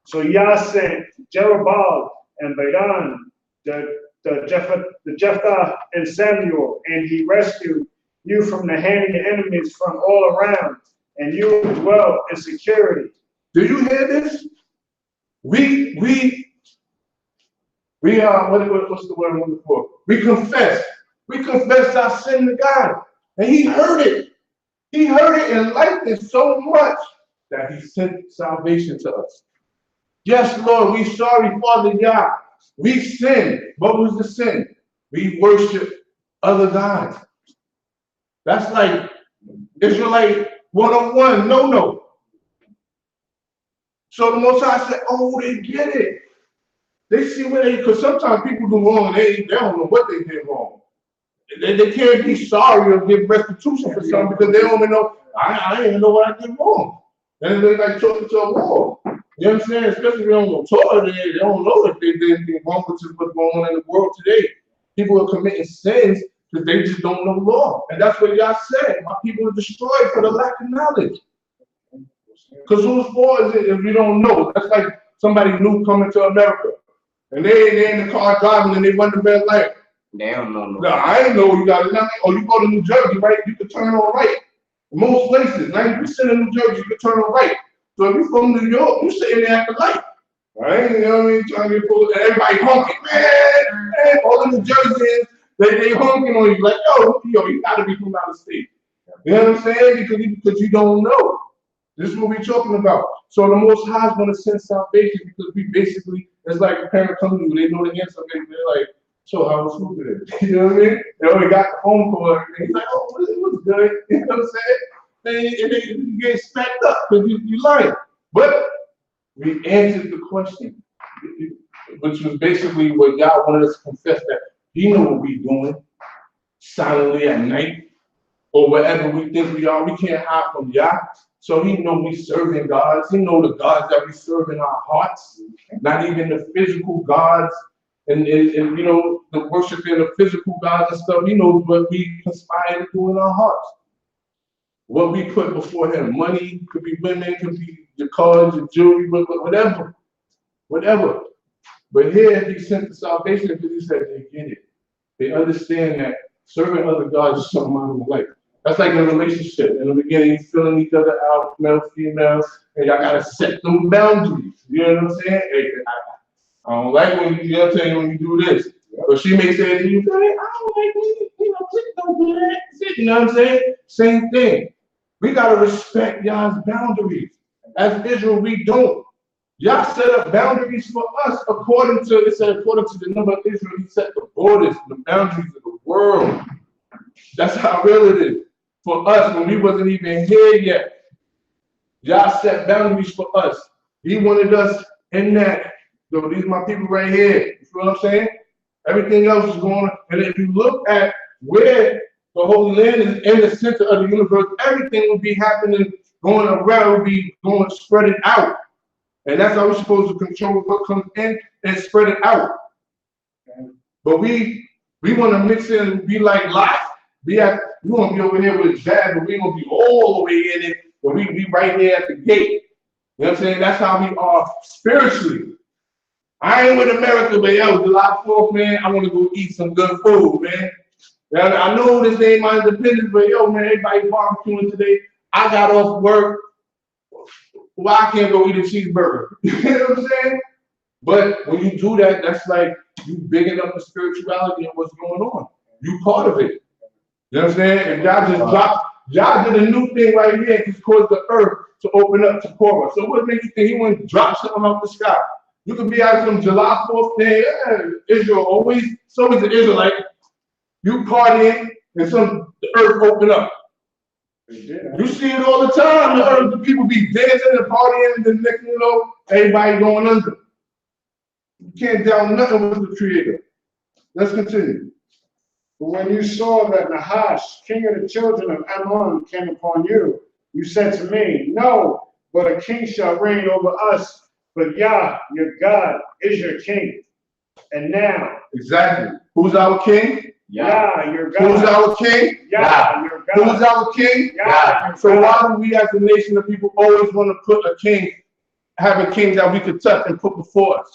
So Yah sent Jerubbaal and Baidan, the Jephthah and Samuel, and he rescued you from the hand of your enemies from all around, and you dwell in security. Do you hear this? We what's the word I'm looking for? We confess. We confess our sin to God. And he heard it. He heard it and liked it so much that he sent salvation to us. Yes, Lord, we sorry, Father Yah. We sinned. What was the sin? We worship other gods. That's like Israelite 101, no. So the Most High said, oh, they get it. They see where because sometimes people do wrong and they don't know what they did wrong. They can't be sorry or give restitution for something because they don't even know, I didn't even know what I did wrong. And they like talking to a wall. You know what I'm saying? Especially if they don't know Torah, they don't know if they did anything wrong, which is what's going on in the world today. People are committing sins because they just don't know law. And that's what Yah said. My people are destroyed for the lack of knowledge. Because whose fault is it if we don't know? That's like somebody new coming to America. And they in the car driving and they run the red light. They don't know. No, I ain't know you got it. Oh, you go to New Jersey, right? You can turn on right. In most places, 90% of New Jersey, you can turn on right. So if you're from New York, you sitting there at the light, right? You know what I mean? Trying to get pulled, and everybody honking, man, all the New Jerseyans, they honking on you like, yo, you gotta be from out of state. You know what I'm saying? Because you don't know. This is what we're talking about. So the Most High is going to send salvation because we basically, it's like a parent coming to you, they know the answer, they're like, so how was school today? You know what I mean? They already got the phone call and he's like, oh, it was good. You know what I'm saying? And they get smacked up because you lying. But we answered the question, which was basically what y'all wanted us to confess, that he know what we doing silently at night or wherever we think we are. We can't hide from Yah. So he know we serving gods. He know the gods that we serve in our hearts, not even the physical gods and you know, the worshiping of physical gods and stuff. He knows what we conspire to do in our hearts. What we put before him. Money, could be women, could be your cars, your jewelry, whatever. Whatever. But here he sent the salvation because he said they get it. They understand that serving other gods is something I don't like. That's like a relationship. In the beginning, you're filling each other out, male, female, and y'all gotta set them boundaries. You know what I'm saying? Hey, I don't like when you know what I'm saying, when you do this. But she may say to you, hey, I don't like when you know, please don't do that. You know what I'm saying? Same thing. We gotta respect y'all's boundaries. As Israel, we don't. Y'all set up boundaries for us according to the number of Israel. He set the borders, the boundaries of the world. That's how real it is. For us, when we wasn't even here yet, y'all set boundaries for us. He wanted us in that. So these are my people right here. You feel what I'm saying? Everything else is going on. And if you look at where the Holy Land is in the center of the universe, everything will be happening, going around, will be going spread it out. And that's how we're supposed to control what comes in and spread it out. But we want to mix in and be like Lot. We want to be over here with Jab, but we want to be all the way in it, but we be right here at the gate. You know what I'm saying? That's how we are spiritually. I ain't with America, but yo, July 4th, man, I want to go eat some good food, man. I know this ain't my independence, but yo, man, everybody barbecuing today. I got off work. Well, I can't go eat a cheeseburger. You know what I'm saying? But when you do that, that's like you bigging up the spirituality and what's going on. You part of it. You know what I'm saying? If y'all did a new thing right here to cause the earth to open up to Korah. So what makes you think he wouldn't drop something out the sky? You could be out some July 4th day, Israel always, so is the Israelite. You partying and the earth open up. You see it all the time. The people be dancing and partying, and the next thing you know, everybody going under. You can't doubt nothing with the Creator. Let's continue. But when you saw that Nahash, king of the children of Ammon, came upon you, you said to me, no, but a king shall reign over us, but Yah, your God, is your king. And now. Exactly. Who's our king? Yah, your God. Who's our king? Yah, your God. Who's our king? Yah. So why do we as a nation of people always want to put a king, have a king that we could touch and put before us?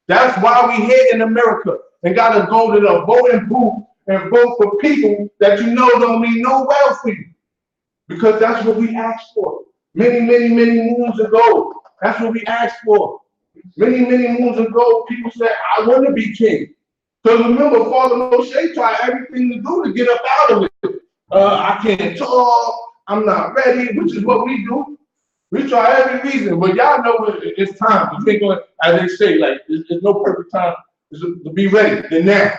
That's why we here in America and got to go to the voting booth and vote for people that you know don't mean no well for you. Because that's what we asked for. Many moons ago. That's what we asked for. Many moons ago, people said, I want to be king. Because remember, Father Moshe tried everything to do to get up out of it. I can't talk, I'm not ready, which is what we do. We try every reason, but y'all know it's time. You think, as they say, like, there's no perfect time to be ready than now.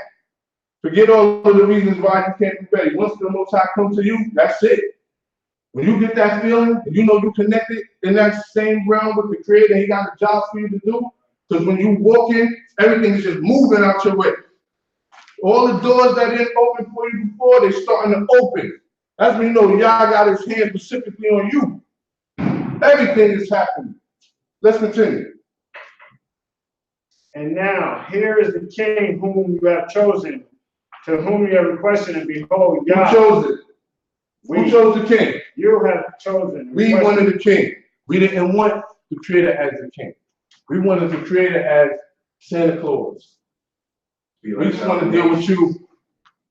Forget all of the reasons why you can't be ready. Once the Most High comes to you, that's it. When you get that feeling, and you know you connected in that same realm with the Creator, he got a job for you to do. Because when you walk in, everything is just moving out your way. All the doors that didn't open for you before, they're starting to open. That's when you know Yah got his hand specifically on you. Everything is happening. Let's continue. And now, here is the king whom you have chosen, to whom you have requested, and behold, Yah. Who chose it? Who chose the king? You have chosen. We wanted the king. We didn't want the Creator as the king. We wanted the Creator as Santa Claus. We just want to deal with you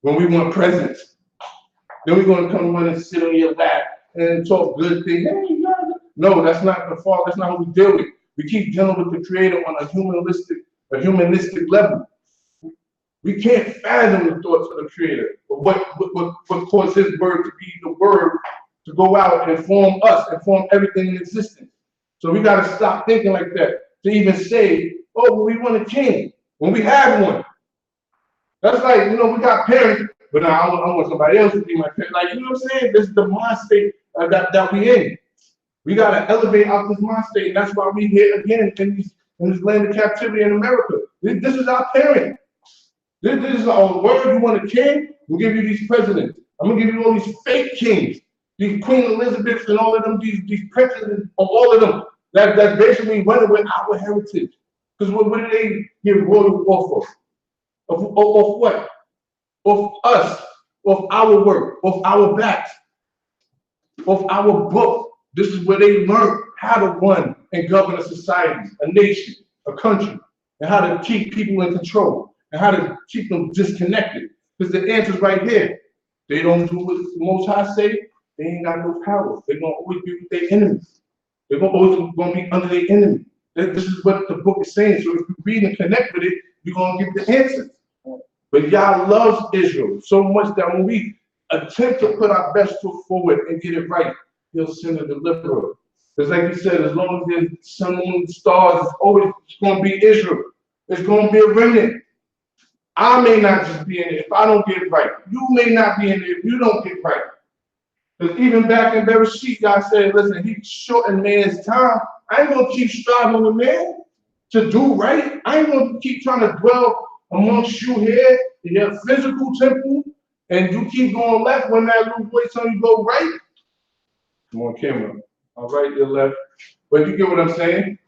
when we want presents. Then we're going to come and sit on your lap and talk good things. Hey, No, that's not the Father. That's not what we deal with. We keep dealing with the Creator on a humanistic level. We can't fathom the thoughts of the Creator. But what caused His word to be the word to go out and form us and form everything in existence. So we got to stop thinking like that. To even say, oh, well, we want a king when we have one. That's like, we got parents, but now I want somebody else to be my parent. Like, you know what I'm saying? This is the mind state that we in. We got to elevate out this mind state, and that's why we here again in this land of captivity in America. This is our parent. This is our word. You want a king? We'll give you these presidents. I'm going to give you all these fake kings. These Queen Elizabeths and all of them, these princes, all of them. That's basically running with our heritage. Because what did they give royal off of? Of what? Of us, of our work, of our backs, of our book. This is where they learned how to run and govern a society, a nation, a country, and how to keep people in control, and how to keep them disconnected. Because the answer's right here. They don't do what the Most High say, they ain't got no power. They're going to always be with their enemies. They're always going to be under their enemy. This is what the book is saying. So if you read and connect with it, you're going to get the answers. But Yah loves Israel so much that when we attempt to put our best foot forward and get it right, He'll send a deliverer. Because like He said, as long as there's sun, moon, stars, it's going to be Israel. It's going to be a remnant. I may not just be in it if I don't get it right. You may not be in it if you don't get it right. Because even back in Bereshit, God said, listen, He shortened man's time. I ain't going to keep striving with man to do right. I ain't going to keep trying to dwell amongst you here in your physical temple, and you keep going left when that little boy tells you go right. I'm on camera. All right, you're left. But you get what I'm saying?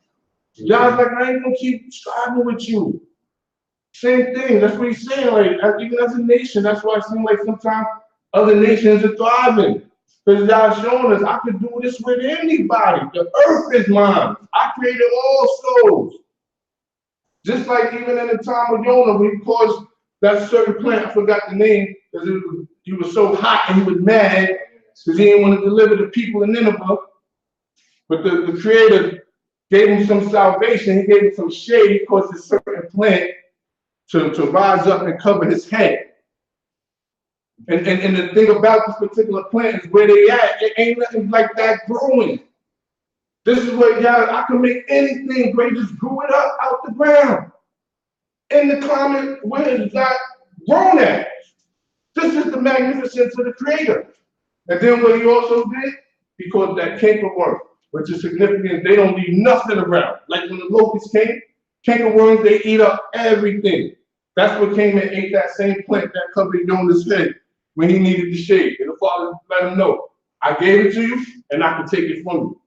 God's like, I ain't going to keep striving with you. Same thing. That's what He's saying. Like, even as a nation, that's why it seems like sometimes other nations are thriving. Because God's showing us, I can do this with anybody. The earth is mine. I created all souls. Just like even in the time of Jonah, when He caused that certain plant, I forgot the name, because he was so hot and he was mad because he didn't want to deliver the people in Nineveh. But the Creator gave him some salvation. He gave him some shade. He caused a certain plant to rise up and cover his head. And the thing about this particular plant is where they at. It ain't nothing like that growing. This is where I can make anything great, just grew it up out the ground. In the climate where it's not grown at. This is the magnificence of the Creator. And then what He also did, He caused that cankerworm, which is significant. They don't leave nothing around. Like when the locusts came, cankerworms, they eat up everything. That's what came and ate that same plant that covered Jonah's head when he needed the shade. And the Father let him know, I gave it to you, and I can take it from you.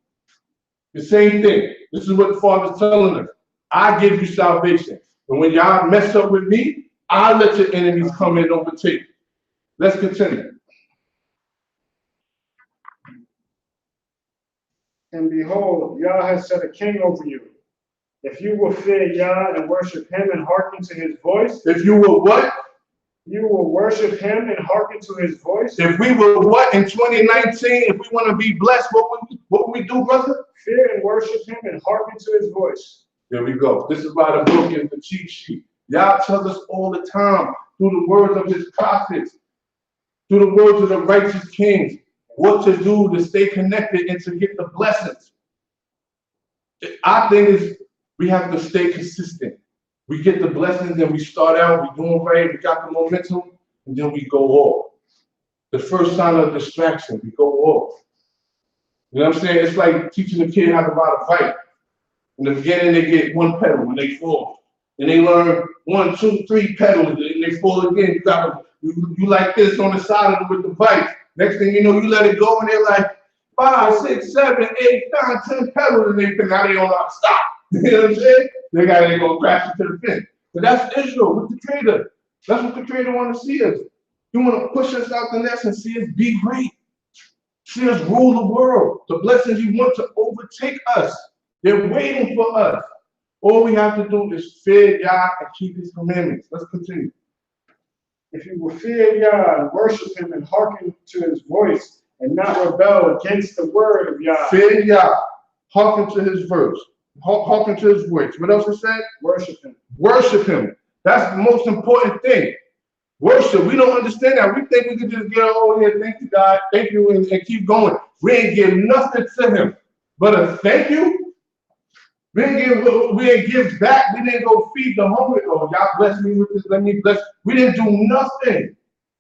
The same thing. This is what the Father's telling us. I give you salvation. And when y'all mess up with me, I'll let your enemies come in and overtake you. Let's continue. And behold, Yah has set a king over you. If you will fear Yah and worship Him and hearken to His voice. If you will what? You will worship Him and hearken to His voice. If we will what in 2019, if we want to be blessed, what would we do, brother? Fear and worship Him and hearken to His voice. There we go. This is why the book is the cheat sheet. Yah tells us all the time through the words of His prophets, through the words of the righteous kings, what to do to stay connected and to get the blessings. Our thing is we have to stay consistent. We get the blessings and we start out, we're doing right, we got the momentum, and then we go off. The first sign of distraction, we go off. You know what I'm saying? It's like teaching a kid how to ride a bike. In the beginning, they get one pedal and they fall. And they learn 1, 2, 3 pedals and they fall again. You like this on the side of them with the bike. Next thing you know, you let it go and they're like 5, 6, 7, 8, 9, 10 pedals and now they don't know how to stop. You know what I'm saying? They're going to crash into the fence. But that's Israel with the Creator. That's what the Creator wants to see us. He want to push us out the nest and see us be great. See us rule the world. The blessings He wants to overtake us. They're waiting for us. All we have to do is fear Yah and keep His commandments. Let's continue. If you will fear Yah and worship Him and hearken to His voice and not rebel against the word of Yah. Fear Yah Hearken to his verse. Hearken to his voice. What else it said? Worship him. Worship him. That's the most important thing. Worship. We don't understand that. We think we can just get over here, thank you, God, thank you, and keep going. We ain't give nothing to him but a thank you. We ain't give back. We didn't go feed the hungry. Oh, y'all bless me with this. Let me bless. We didn't do nothing.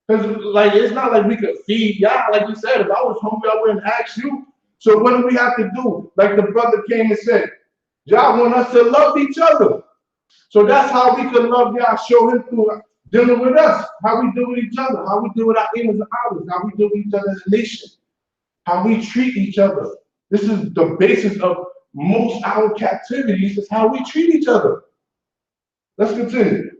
Because like it's not like we could feed y'all. Like you said, if I was hungry, I wouldn't ask you. So what do we have to do? Like the brother came and said, y'all want us to love each other. So that's how we can love y'all, show him through dealing with us, how we deal with each other, how we deal with our enemies and others, how we deal with each other as a nation, how we treat each other. This is the basis of most our captivities, is how we treat each other. Let's continue.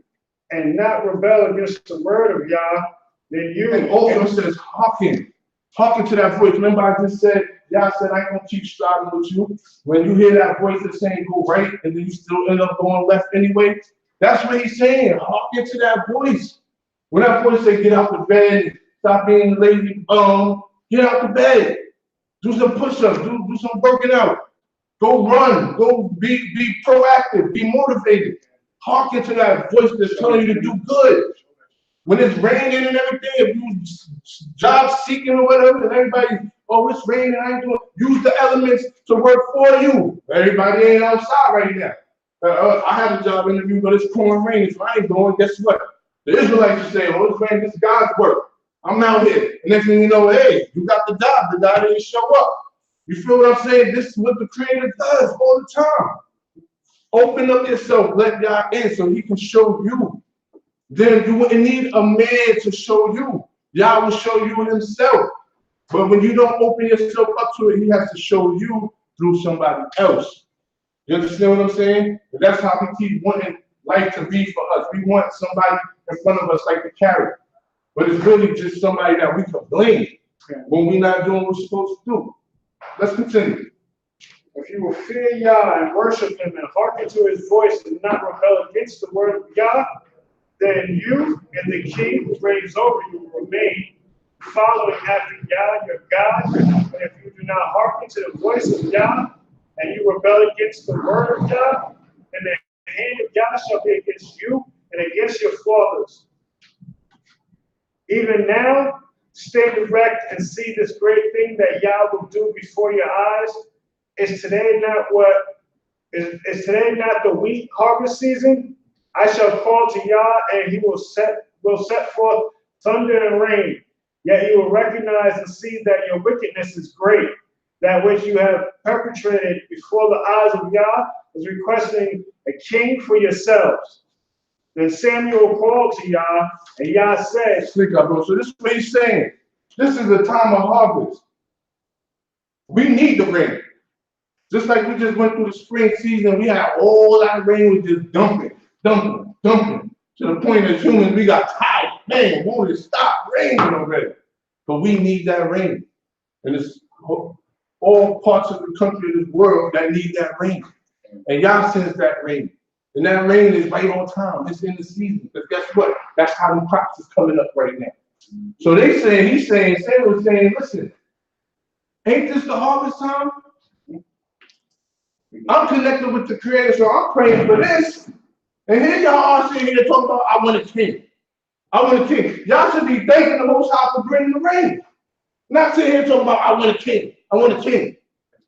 And not rebel against the word of Yah, then you. And also says, hearken to that voice. Remember I just said, Yah said, I ain't gonna keep striving with you. When you hear that voice that's saying go right, and then you still end up going left anyway, that's what he's saying. Hearken to that voice. When that voice say get out the bed, stop being lazy, get out the bed. Do some push-ups, do some working out. Go run, go be proactive, be motivated. Hearken to that voice that's telling you to do good. When it's raining and everything, if you job seeking or whatever, and everybody, oh, it's raining, I ain't doing, use the elements to work for you. Everybody ain't outside right now. I had a job interview, but it's pouring rain, so I ain't going. Guess what? The Israelites are saying, oh, it's raining, this is God's work. I'm out here. And next thing you know, hey, you got the job, the guy didn't show up. You feel what I'm saying? This is what the Creator does all the time. Open up yourself, let God in so he can show you. Then you wouldn't need a man to show you. Yah will show you himself. But when you don't open yourself up to it, he has to show you through somebody else. You understand what I'm saying? And that's how we keep wanting life to be for us. We want somebody in front of us like the carrot. But it's really just somebody that we can blame when we're not doing what we're supposed to do. Let's continue. If you will fear Yah and worship him and hearken to his voice and not rebel against the word of Yah, then you and the king who reigns over you will remain following after Yah, your God. But if you do not hearken to the voice of Yah and you rebel against the word of Yah, then the hand of Yah shall be against you and against your fathers. Even now, stand erect and see this great thing that Yah will do before your eyes. Is today not the wheat harvest season? I shall call to Yah, and he will set forth thunder and rain. Yet you will recognize and see that your wickedness is great. That which you have perpetrated before the eyes of Yah is requesting a king for yourselves. Then Samuel called to Yah, and Yah said, so this is what he's saying. This is the time of harvest. We need the rain. Just like we just went through the spring season, we had all that rain was just dumping, to the point that humans, we got tired. Man, won't it stop raining already? But we need that rain. And it's all parts of the country of this world that need that rain. And Yah sends that rain. And that rain is right on time. It's in the season. Because guess what? That's how the crops is coming up right now. So Samuel's saying, listen, ain't this the harvest time? I'm connected with the Creator, so I'm praying for this. And here y'all are sitting here talking about, I want a king. I want a king. Y'all should be thanking the Most High for bringing the rain. Not sitting here talking about, I want a king. I want a king.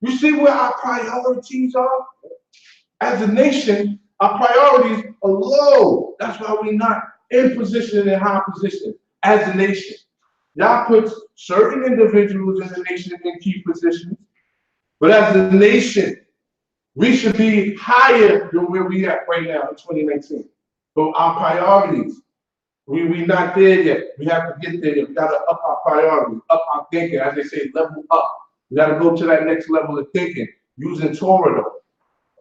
You see where our priorities are? As a nation, our priorities are low. That's why we're not in position, in high position as a nation. Y'all put certain individuals in the nation in key positions, but as a nation, we should be higher than where we at right now in 2019. But our priorities, we not there yet. We have to get there. We got to up our priorities, up our thinking. As they say, level up. We got to go to that next level of thinking, using Torah though.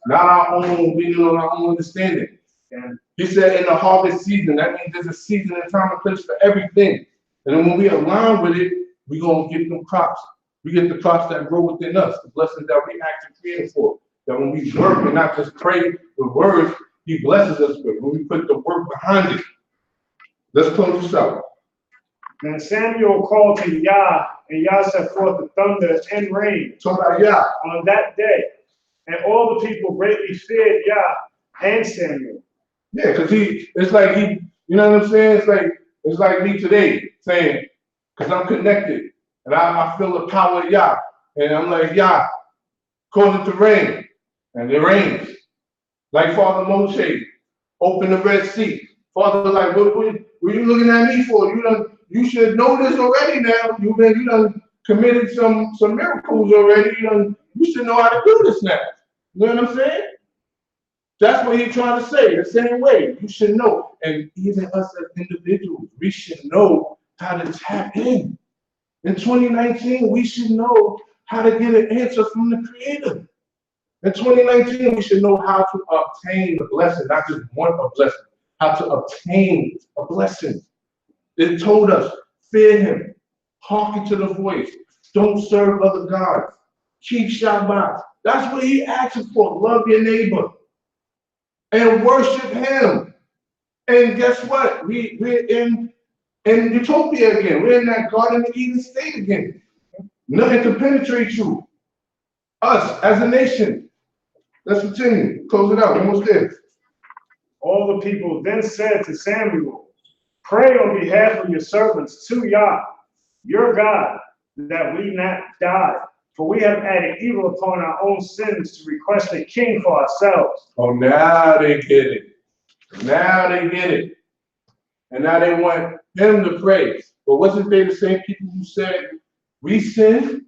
Not our own, leaning on our own understanding. And he said in the harvest season, that means there's a season and time and place for everything. And then when we align with it, we're going to get them crops. We get the crops that grow within us, the blessings that we actually created for. That when we work and not just pray the words, he blesses us with. When we put the work behind it. Let's close this out. Then Samuel called to Yah, and Yah set forth the thunder and rain. Talk about Yah. On that day. And all the people greatly feared Yah and Samuel. Yeah, because it's like you know what I'm saying? It's like me today saying, because I'm connected and I feel the power of Yah. And I'm like, Yah, cause it to rain. And it rains. Like Father Moshe, open the Red Sea. Father, like, what you looking at me for? You should know this already now. You done committed some miracles already. You should know how to do this now. You know what I'm saying? That's what he's trying to say. The same way, you should know. And even us as individuals, we should know how to tap in. In 2019, we should know how to get an answer from the Creator. In 2019, we should know how to obtain a blessing, not just want a blessing, how to obtain a blessing. It told us, fear him, hearken to the voice, don't serve other gods, keep Shabbat. That's what he asks for. Love your neighbor and worship him. And guess what? We're in utopia again. We're in that Garden of Eden state again. Nothing can penetrate you. Us as a nation. Let's continue. Close it out. Almost there. All the people then said to Samuel, pray on behalf of your servants to Yah, your God, that we not die. For we have added evil upon our own sins to request a king for ourselves. Oh, now they get it. Now they get it. And now they want him to praise. But wasn't they the same people who said, we sin?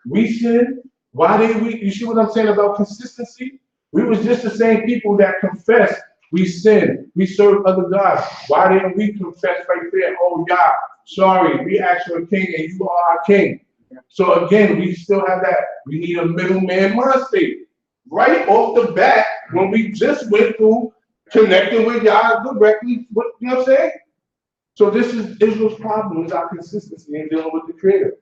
We sin? Why did we? You see what I'm saying about consistency? We was just the same people that confessed we sin. We serve other gods. Why didn't we confess right there? Oh, God, sorry, we asked for a king and you are our king. So again, we still have that. We need a middleman mind state. Right off the bat, when we just went through connecting with God directly, you know what I'm saying? So this is Israel's problem, is our consistency in dealing with the Creator.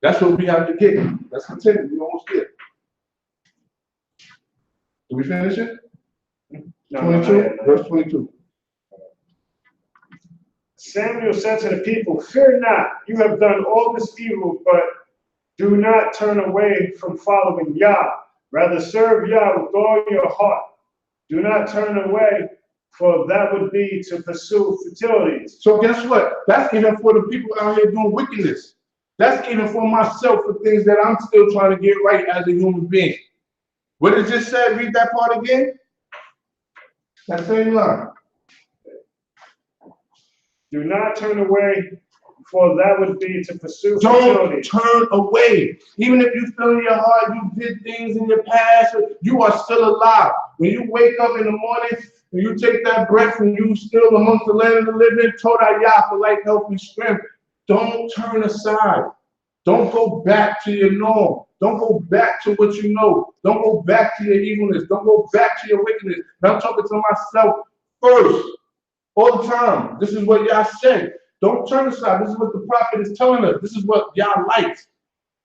That's what we have to get. Let's continue. We almost there. Did we finish it? No, 22, verse 22. Samuel said to the people, fear not, you have done all this evil, but do not turn away from following Yah. Rather serve Yah with all your heart. Do not turn away, for that would be to pursue futilities. So guess what? That's even for the people out here doing wickedness. That's even for myself, for things that I'm still trying to get right as a human being. What it just said, read that part again. That same line. Do not turn away, for that would be to pursue Don't futilities. turn away. Even if you feel in your heart you did things in your past, you are still alive. When you wake up in the morning and you take that breath and you still amongst the land of the living, Torah Yah for life, health, and strength. Don't turn aside. Don't go back to your norm. Don't go back to what you know. Don't go back to your evilness. Don't go back to your wickedness. And I'm talking to myself first, all the time. This is what Yah said. Don't turn aside. This is what the prophet is telling us. This is what Yah likes.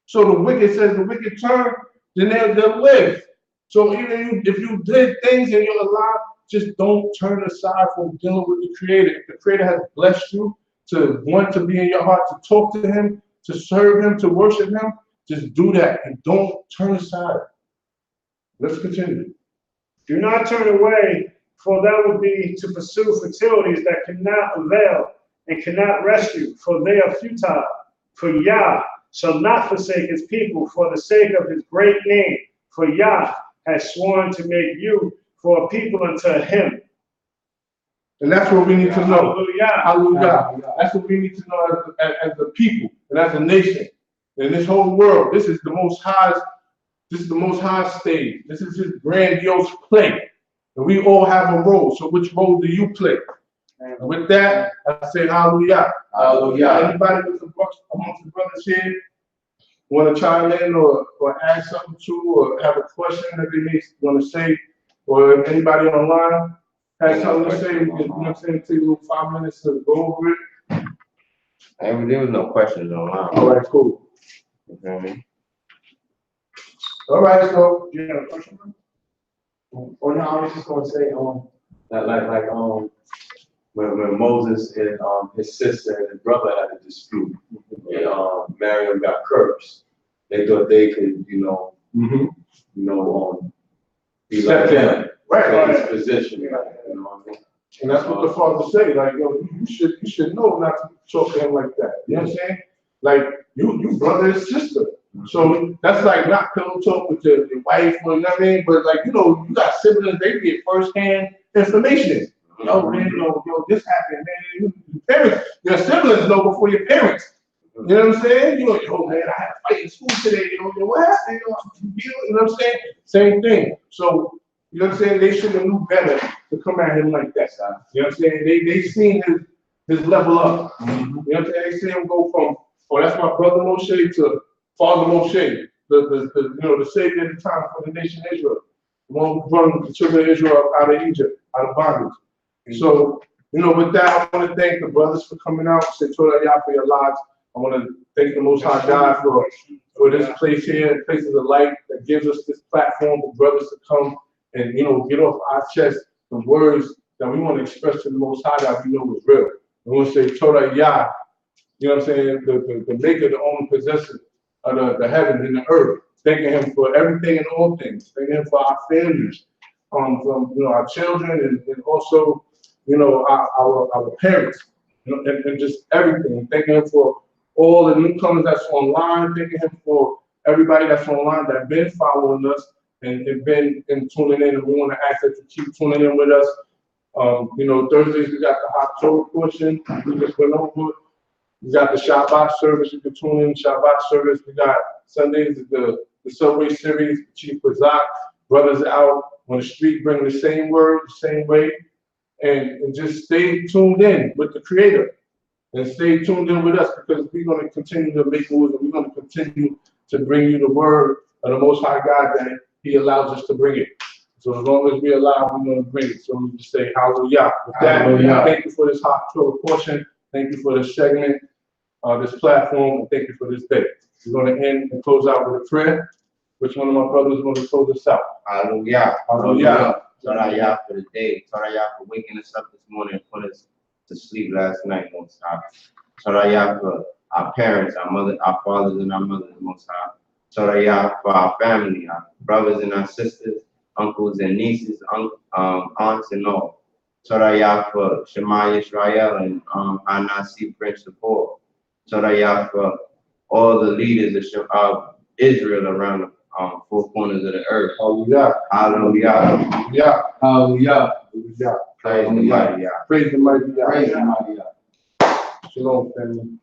So the wicked says the wicked turn, then they'll live. So even if you did things and you're alive, just don't turn aside from dealing with the Creator. If the Creator has blessed you to want to be in your heart, to talk to him, to serve him, to worship him, just do that and don't turn aside. Let's continue. Do not turn away, for that would be to pursue futilities that cannot avail and cannot rescue, for they are futile. For Yah shall not forsake his people for the sake of his great name, for Yah has sworn to make you for a people unto him. And that's what we need to know. Hallelujah. Hallelujah. That's what we need to know as a people and as a nation. In this whole world, this is the most high stage. This is his grandiose play. And we all have a role. So which role do you play? And with that, I say hallelujah. Hallelujah. Anybody with amongst the brothers here want to chime in or add something to, or have a question that they may want to say, or anybody online has something to say, you know what I'm saying, take a little 5 minutes to go over it. And there was no questions online. All right, cool. You feel me? All right, so You have a question? Or no, I was just gonna say, when Moses and his sister and his brother had a dispute, and Miriam got cursed. They thought they could, He let him Right. take his position, you know what I mean? And that's what the father say, like, yo, you should know not to talk to him like that. You know what I'm saying? Like, you brother and sister. So that's like not pillow talk with your wife, or you know what I mean? But like, you know, you got siblings, they get firsthand information. Yo, man, yo, this happened, man. Your parents, your siblings know before your parents. You know what I'm saying? You know, yo, man, I had a fight in school today. Yo, what happened? You know what I'm saying? Same thing. So, you know what I'm saying? They should have knew better to come at him like that. You know what I'm saying? They seen his level up. You know what I'm saying? They see him go from, oh, that's my brother Moshe to Father Moshe, the savior at the time for the nation of Israel. The one who brought the children of Israel out of Egypt, out of bondage. So, you know, with that, I want to thank the brothers for coming out, say Torah Yah for your lives. I want to thank the Most High God for this place here, places of light that gives us this platform for brothers to come and, you know, get off our chest the words that we want to express to the Most High that we know is real. We want to say Torah Yah, you know what I'm saying, the maker, the owner, possessor of the heavens and the earth. Thanking him for everything and all things. Thanking him for our families, from you know, our children and also, you know, our parents, you know, and just everything. Thanking him for all the newcomers that's online. Thanking him for everybody that's online that's been following us and been tuning in. And we want to ask that you keep tuning in with us. You know, Thursdays we got the Haftorah portion. We just went over. We got the Shabbat service. You can tune in Shabbat service. We got Sundays the Subway series, Chief Bazak, brothers out on the street bringing the same word, the same way, and just stay tuned in with the Creator and stay tuned in with us because we're going to continue to make moves and we're going to continue to bring you the word of the Most High God that He allows us to bring it. So as long as we allow, we're going to bring it. So we just say hallelujah. With that, Hallelujah. thank you for this hot Torah portion. Thank you for this segment, this platform, and thank you for this day. We're going to end and close out with a prayer. Which one of my brothers is going to close us out? Hallelujah. Hallelujah. Torah Yah for the day. Torah Yah for waking us up this morning and putting us to sleep last night, Most High. Torah Yah for our parents, our fathers and our mothers, Most High. Torah Yah for our family, our brothers and our sisters, uncles and nieces, aunts and all. Torah Yah for Shema Yisrael and Anasi principal. Torah Yah for all the leaders of Israel around the four corners of the earth. Hallelujah. Hallelujah. Hallelujah. Hallelujah. Hallelujah. Praise the mighty Yah. Praise the mighty Yah. Praise the mighty God. Shalom, family.